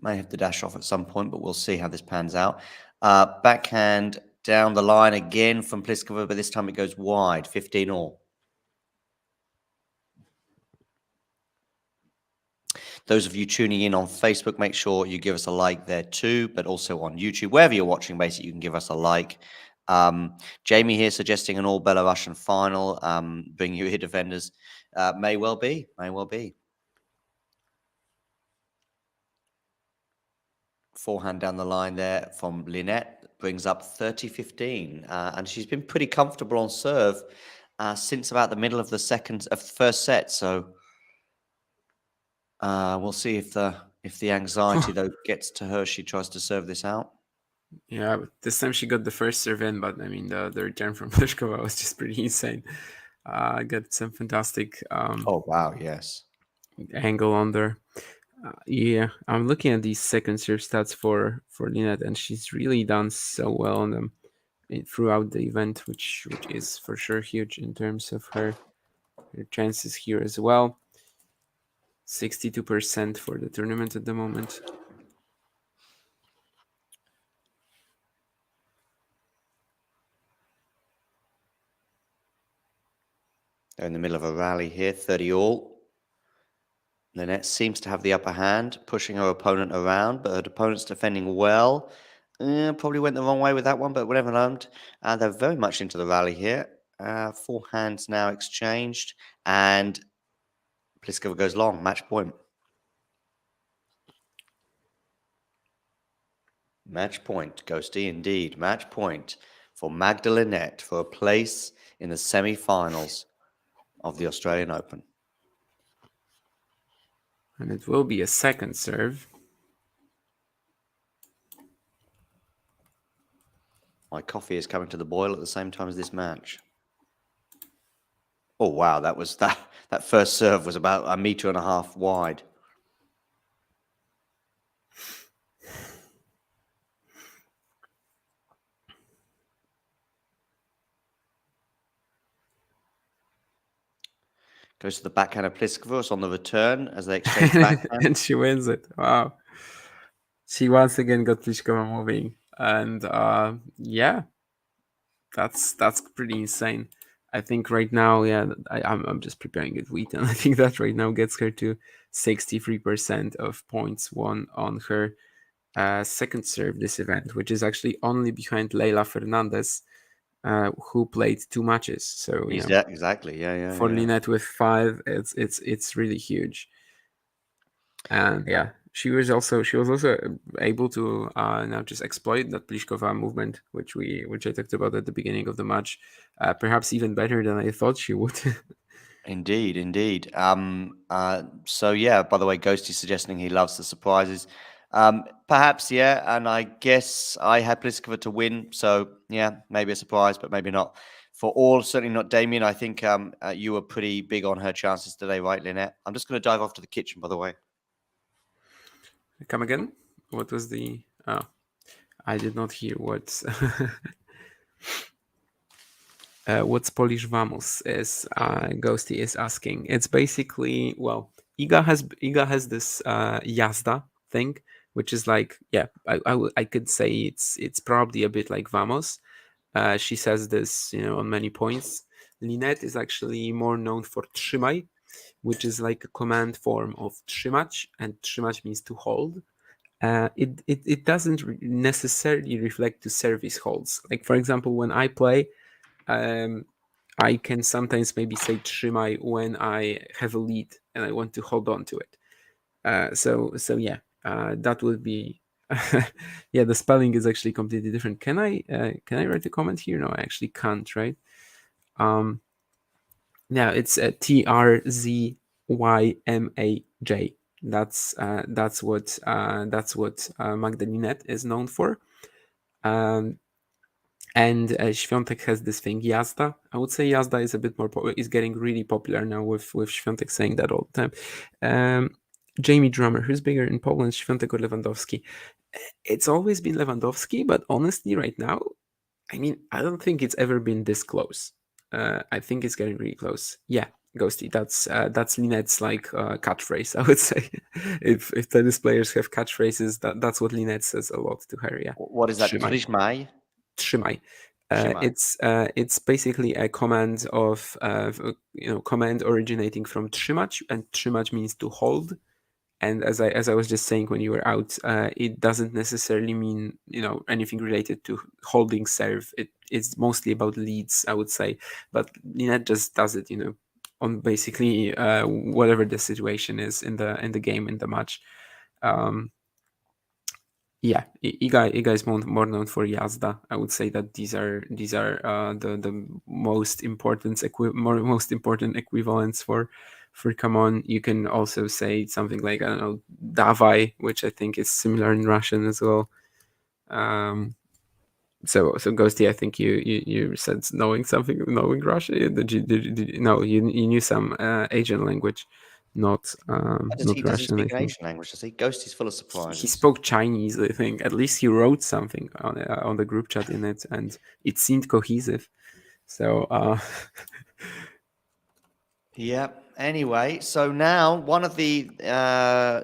may have to dash off at some point, but we'll see how this pans out. Backhand down the line again from Pliskova, but this time it goes wide, 15 all. Those of you tuning in on Facebook, make sure you give us a like there too, but also on YouTube, wherever you're watching, basically, you can give us a like. Jamie here suggesting an all Belarusian final, bring you here defenders. May well be. Forehand down the line there from Linette brings up 30-15, and she's been pretty comfortable on serve since about the middle of the first set. So we'll see if the anxiety though gets to her. She tries to serve this out. Yeah, but this time she got the first serve in, but I mean the return from Pliskova was just pretty insane. Got some fantastic. Oh wow! Yes. Angle on there. Yeah, I'm looking at these second serve stats for Linette, and she's really done so well on them throughout the event, which is for sure huge in terms of her chances here as well. 62% for the tournament at the moment. They're in the middle of a rally here, 30 all. Linette seems to have the upper hand, pushing her opponent around, but her opponent's defending well. Probably went the wrong way with that one, but whatever learned. They're very much into the rally here. 4 hands now exchanged, and Pliskova goes long, match point. Match point, Ghosty, indeed. Match point for Magda Linette for a place in the semi-finals of the Australian Open. And it will be a second serve. My coffee is coming to the boil at the same time as this match. Oh wow, that first serve was about 1.5 meters wide. Goes to the backhand of Pliskova. It's on the return as they exchange backhand. And she wins it. Wow. She once again got Pliskova moving. And yeah, that's pretty insane. I think right now, yeah, I'm just preparing a tweet, and I think that right now gets her to 63% of points won on her second serve this event, which is actually only behind Leila Fernandez, who played 2 matches. So Yeah, exactly. Yeah. for Linette with 5, it's really huge. And yeah, she was also able to now just exploit that Pliskova movement, which I talked about at the beginning of the match, perhaps even better than I thought she would. Indeed. So yeah, by the way, Ghosty suggesting he loves the surprises. Perhaps, yeah, and I guess I had Pliskova to win, so yeah, maybe a surprise, but maybe not. For all, certainly not Damien. I think you were pretty big on her chances today, right, Lynette? I'm just going to dive off to the kitchen, by the way. Come again? What was the... Oh, I did not hear what's... what's Polish Vamos is Ghosty is asking. It's basically, well, Iga has this Jazda thing, which is like, yeah, I could say it's probably a bit like Vamos. She says this, on many points. Linette is actually more known for trzymaj, which is like a command form of trzymać, and trzymać means to hold. It doesn't necessarily reflect to service holds. Like, for example, when I play, I can sometimes maybe say trzymaj when I have a lead and I want to hold on to it. So yeah, that would be yeah. The spelling is actually completely different. Can I write a comment here? No, I actually can't. Right? Yeah, it's TRZYMAJ. That's what Magda Linette is known for. And Świątek has this thing, Jazda. I would say Jazda is a bit more is getting really popular now with Świątek saying that all the time. Jamie Drummer, who's bigger in Poland, Świątek or Lewandowski? It's always been Lewandowski, but honestly, right now, I mean, I don't think it's ever been this close. I think it's getting really close. Yeah, Ghosty. That's Linette's like catchphrase. I would say, if tennis players have catchphrases, that's what Linette says a lot to her. Yeah. What is that? Trzymaj? Trzymaj. It's basically a command of command originating from trzymać, and trzymać means to hold. And as I was just saying when you were out, it doesn't necessarily mean anything related to holding serve. It's mostly about leads, I would say. But Linette just does it, on basically whatever the situation is in the game, in the match. Yeah, Iga is more known for Jazda. I would say that these are the most important equivalents for come on. You can also say something like, I don't know, Dawaj, which I think is similar in Russian as well. So Ghosty, I think you said knowing Russian. No, you knew some Asian language, not not Russian. Does he speak an Asian language? Does he? Ghosty's full of surprises. He spoke Chinese, I think. At least he wrote something on the group chat in it, and it seemed cohesive. So yeah. Anyway, so now one of the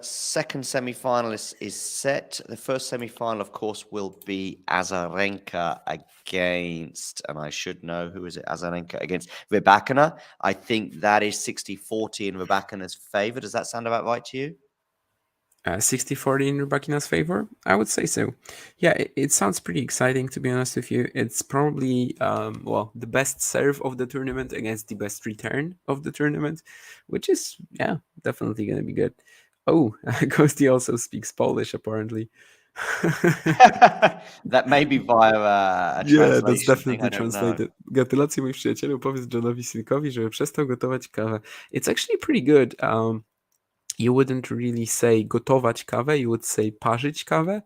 second semi-finalists is set. The first semi-final, of course, will be Azarenka against, and I should know, who is it? Azarenka against Rybakina. I think that is 60-40 in Rybakina's favor. Does that sound about right to you? 60-40 in Rybakina's favor? I would say so. Yeah, it sounds pretty exciting, to be honest with you. It's probably, the best serve of the tournament against the best return of the tournament, which is, yeah, definitely going to be good. Oh, Ghosty also speaks Polish, apparently. That may be via a Yeah, that's translation thing. I definitely don't know. translated. Gratulacje mój przyjacielu, powiedz Johnowi Silkowi, żeby przestał gotować kawę. It's actually pretty good. You wouldn't really say gotować kawę, you would say parzyć kawę.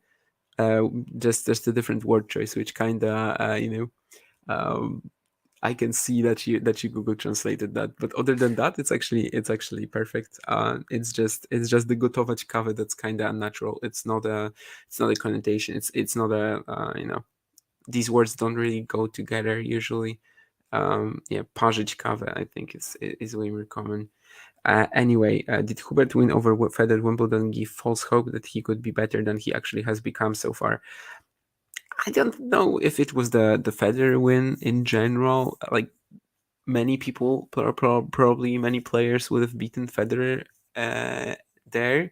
Just a different word choice, which kinda, I can see that you Google translated that. But other than that, it's actually perfect. It's just the gotować kawę that's kinda unnatural. It's not a connotation. It's not a these words don't really go together usually. Yeah, parzyć kawę I think is way more common. Anyway, did Hubert win over Federer Wimbledon give false hope that he could be better than he actually has become so far? I don't know if it was the Federer win in general. Like many people, probably many players would have beaten Federer there.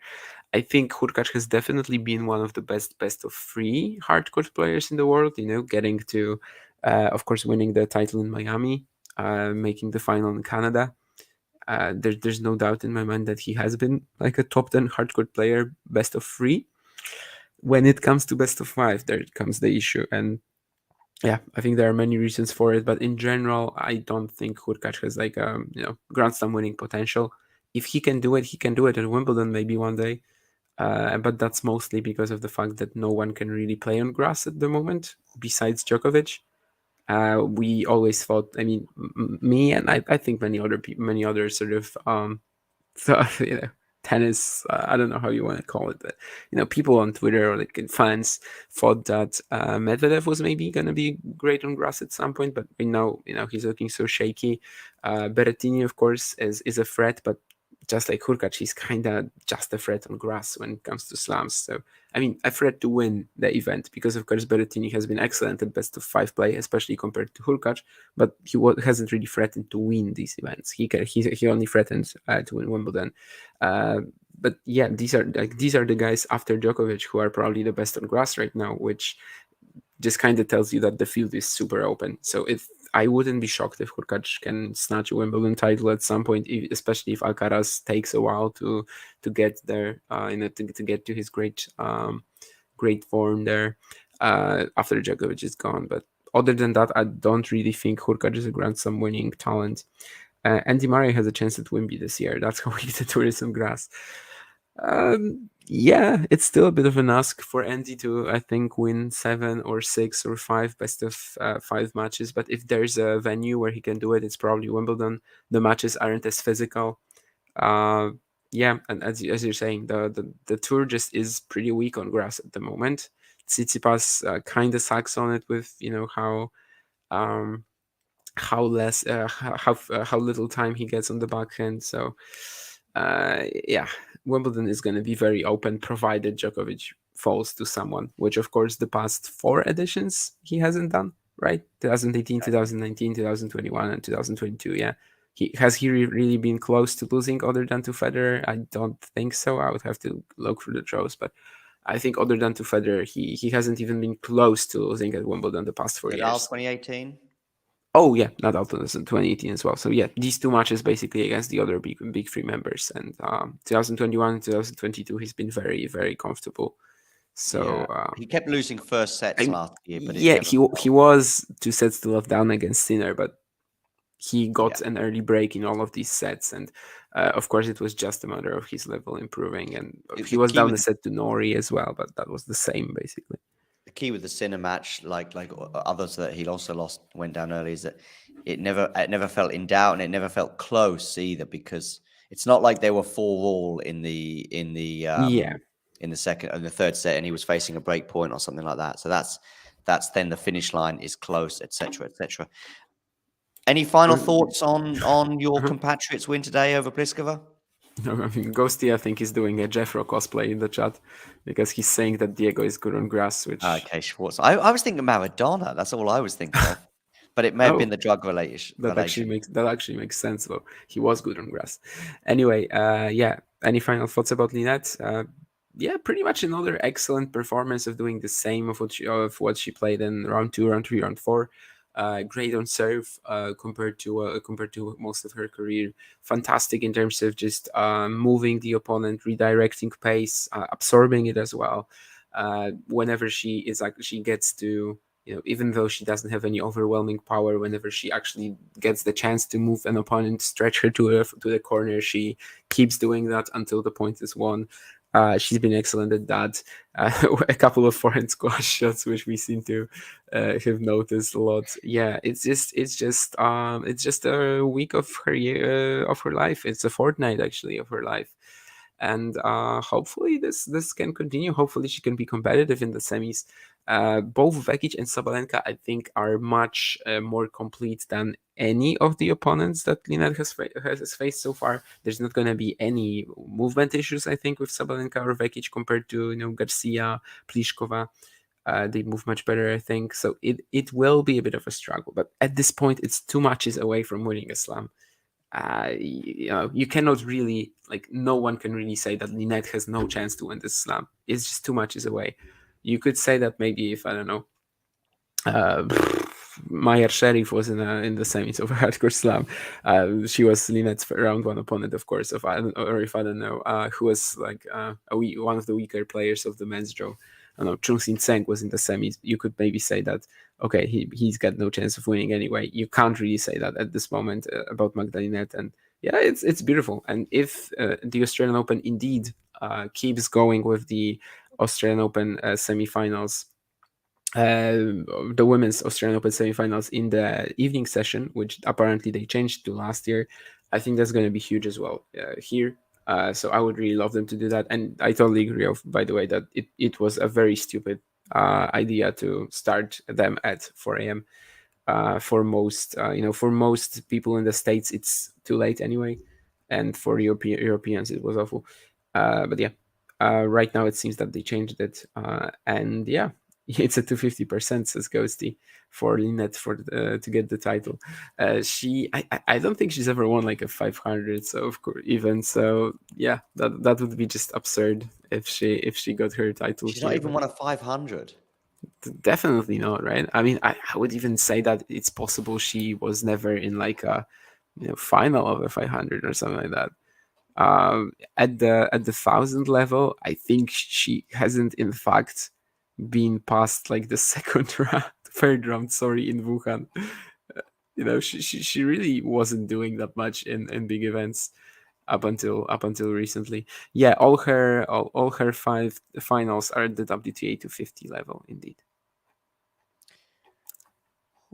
I think Hurkacz has definitely been one of the best of three hardcourt players in the world. Getting to, of course, winning the title in Miami, making the final in Canada. There's no doubt in my mind that he has been like a top 10 hardcourt player, best of three. When it comes to best of five, there comes the issue. And yeah, I think there are many reasons for it, but in general, I don't think Hurkacz has like Grand Slam winning potential. If he can do it, he can do it at Wimbledon maybe one day. But that's mostly because of the fact that no one can really play on grass at the moment besides Djokovic. We always thought, I mean, me and I think many other sort of so tennis. I don't know how you want to call it, but people on Twitter or like fans thought that Medvedev was maybe gonna be great on grass at some point, but we know he's looking so shaky. Berrettini, of course, is a threat, but just like Hurkacz, he's kind of just a threat on grass when it comes to slams. So, I mean, a threat to win the event because, of course, Berrettini has been excellent at best of five play, especially compared to Hurkacz, but he hasn't really threatened to win these events. He only threatened to win Wimbledon. But yeah, these are the guys after Djokovic who are probably the best on grass right now, which just kind of tells you that the field is super open. So I wouldn't be shocked if Hurkacz can snatch a Wimbledon title at some point, especially if Alcaraz takes a while to get there, to get to his great form there after Djokovic is gone. But other than that, I don't really think Hurkacz is a Grand Slam winning talent. Andy Murray has a chance at Wimby this year. That's how weak the tourism grass. Yeah, it's still a bit of an ask for Andy to, I think, win 7 or 6 or 5 best of 5 matches. But if there's a venue where he can do it, it's probably Wimbledon. The matches aren't as physical. Yeah, and as you're saying, the tour just is pretty weak on grass at the moment. Tsitsipas kind of sucks on it with how less how little time he gets on the backhand. So yeah, Wimbledon is going to be very open provided Djokovic falls to someone, which of course the past 4 editions he hasn't done, right? 2018, 2019, 2021, and 2022. Yeah. Has he really been close to losing other than to Federer? I don't think so. I would have to look through the draws, but I think other than to Federer, he hasn't even been close to losing at Wimbledon the past 4 Nadal years. 2018. Oh yeah, Nadal was in 2018 as well. So yeah, these 2 matches basically against the other big 3 members, and 2021 and 2022 he's been very very comfortable. So he kept losing first sets last year, but it yeah, never he was 2 sets to love down against Sinner, but he got an early break in all of these sets, and of course it was just a matter of his level improving, and he was down a set to Nori as well, but that was the same basically. The key with the Sinner match, like others that he also lost, went down early, is that it never felt in doubt, and it never felt close either, because it's not like they were 4-all in the second and the third set, and he was facing a break point or something like that. So that's then the finish line is close, etc., etc. Any final thoughts on your compatriots' win today over Pliskova? No, I mean, Ghosty, I think, is doing a Jeffro cosplay in the chat because he's saying that Diego is good on grass, which... Okay, Schwartz. I was thinking Maradona. That's all I was thinking of. But it may have been the drug relation. That actually makes sense, though. He was good on grass. Anyway, yeah. Any final thoughts about Linette? Yeah, pretty much another excellent performance of doing the same of what she played in round 2, round 3, round 4. Great on serve compared to most of her career. Fantastic in terms of just moving the opponent, redirecting pace, absorbing it as well. whenever she gets to, even though she doesn't have any overwhelming power, whenever she actually gets the chance to move an opponent, stretch her to the corner, she keeps doing that until the point is won. She's been excellent at that. A couple of forehand squash shots, which we seem to have noticed a lot. Yeah, it's just a week of her year, of her life. It's a fortnight actually of her life, and hopefully this can continue. Hopefully she can be competitive in the semis. Both Vekic and Sabalenka, I think, are much more complete than any of the opponents that Linette has faced so far. There's not going to be any movement issues, I think, with Sabalenka or Vekic compared to Garcia, Pliskova. They move much better, I think. So it will be a bit of a struggle. But at this point, it's 2 matches away from winning a slam. You cannot really, like, no one can really say that Linette has no chance to win this slam. It's just 2 matches away. You could say that maybe if, I don't know, uh, Maya Sharif was in the semis of a hardcore slam. She was Linette's round one opponent, of course. If I don't know, who was like one of the weaker players of the men's draw. I don't know, Chung Sin Tseng was in the semis. You could maybe say that, okay, he's got no chance of winning anyway. You can't really say that at this moment about Magda Linette. And yeah, it's beautiful. And if the Australian Open indeed keeps going with the Australian Open semifinals, the women's Australian Open semifinals in the evening session, which apparently they changed to last year, I think that's going to be huge as well here. So I would really love them to do that. And I totally agree, by the way, that it was a very stupid idea to start them at 4 a.m. For most people in the States, it's too late anyway. And for Europeans, it was awful. But yeah, right now it seems that they changed it. And yeah, it's a 250%, says Ghosty, for Linette to get the title. I don't think she's ever won like a 500, so of course, even so, yeah, that would be just absurd if she got her title She's not here. even won a 500. Definitely not, right? I mean, I would even say that it's possible she was never in like a final of a 500 or something like that. At the 1,000 level, I think she hasn't in fact been past like the second round, third round, sorry, in Wuhan. She really wasn't doing that much in big events up until recently. Yeah, all her five finals are at the WTA 250 level, indeed.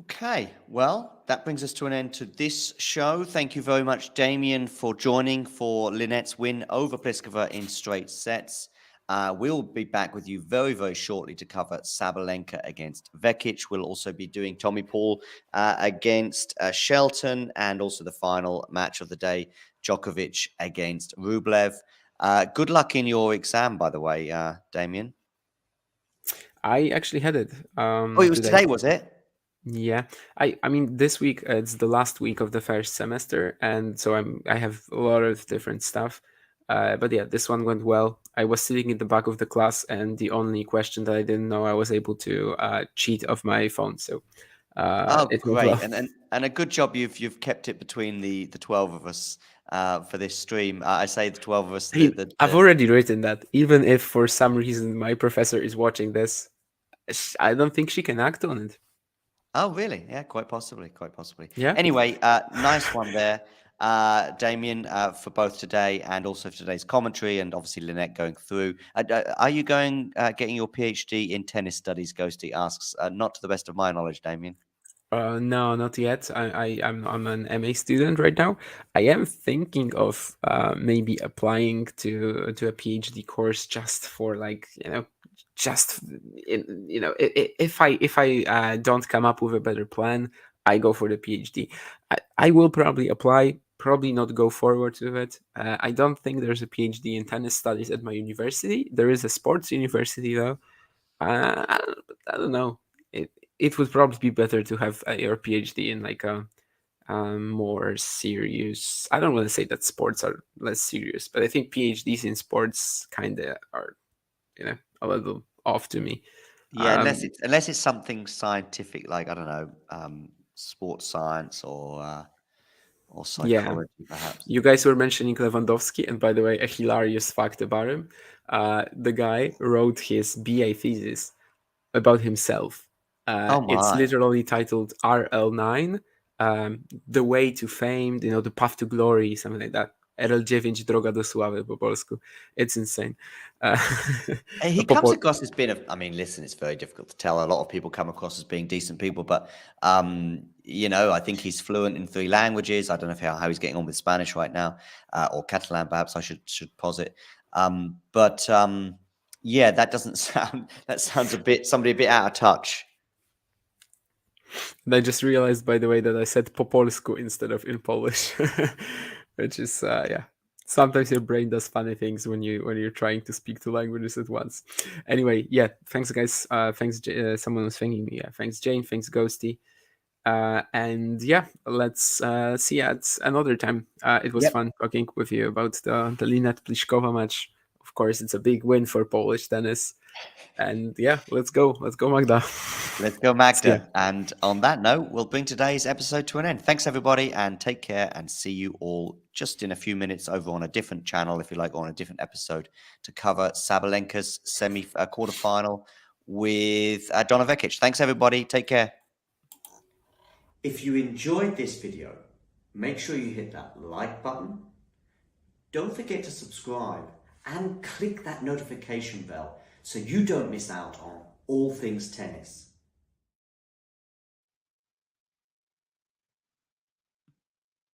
Okay, well, that brings us to an end to this show. Thank you very much, Damien, for joining for Linette's win over Pliskova in straight sets. We'll be back with you very, very shortly to cover Sabalenka against Vekic. We'll also be doing Tommy Paul against Shelton, and also the final match of the day, Djokovic against Rublev. Good luck in your exam, by the way, Damien. I actually had it Oh, it was today. today, was it? Yeah, I mean this week it's the last week of the first semester, and so I have a lot of different stuff. But yeah, this one went well. I was sitting in the back of the class, and the only question that I didn't know, I was able to cheat off my phone. So Oh, it went great. well. And a good job you've kept it between the 12 of us for this stream. I say the 12 of us. I mean, I've already written that. Even if for some reason my professor is watching this, I don't think she can act on it. Oh, really? Yeah, quite possibly, quite possibly. Yeah. Anyway, nice one there, Damien, for both today and also for today's commentary, and obviously Linette going through. Are you getting your PhD in tennis studies? Ghosty asks. Not to the best of my knowledge, Damien. No, not yet. I'm an MA student right now. I am thinking of maybe applying to a PhD course just for like just if I don't come up with a better plan, I go for the PhD. I will probably apply, probably not go forward with it. I don't think there's a PhD in tennis studies at my university. There is a sports university though. I don't know. It would probably be better to have your PhD in like a more serious. I don't want to say that sports are less serious, but I think PhDs in sports kind of are, a little off to me. Yeah, unless it's something scientific, like I don't know, sports science or or Yeah. psychology, perhaps. You guys were mentioning Lewandowski, and by the way, a hilarious fact about him. The guy wrote his BA thesis about himself. Oh It's my. literally titled RL9, The Way to Fame, the Path to Glory, something like that. RL9, Droga do Sławy po polsku. It's insane. Uh, He comes Popol- across as being I mean, listen, it's very difficult to tell. A lot of people come across as being decent people, but I think he's fluent in 3 languages. I don't know how he's getting on with Spanish right now, or Catalan, perhaps I should posit. Yeah, that doesn't sounds somebody a bit out of touch. And I just realized, by the way, that I said po polsku instead of in Polish, which is yeah. Sometimes your brain does funny things when you're trying to speak 2 languages at once. Anyway, yeah. Thanks, guys. Thanks. Someone was thanking me. Yeah. Thanks, Jane. Thanks, Ghosty. And yeah, let's see you at another time. It was Yep. fun talking with you about the Linette Pliskova match. Of course, it's a big win for Polish tennis. And yeah, let's go, Magda. Let's go, See ya. Magda. And on that note, we'll bring today's episode to an end. Thanks, everybody, and take care. And see you all just in a few minutes over on a different channel, if you like, on a different episode to cover Sabalenka's quarterfinal with Donna Vekic. Thanks, everybody. Take care. If you enjoyed this video, make sure you hit that like button. Don't forget to subscribe and click that notification bell so you don't miss out on all things tennis.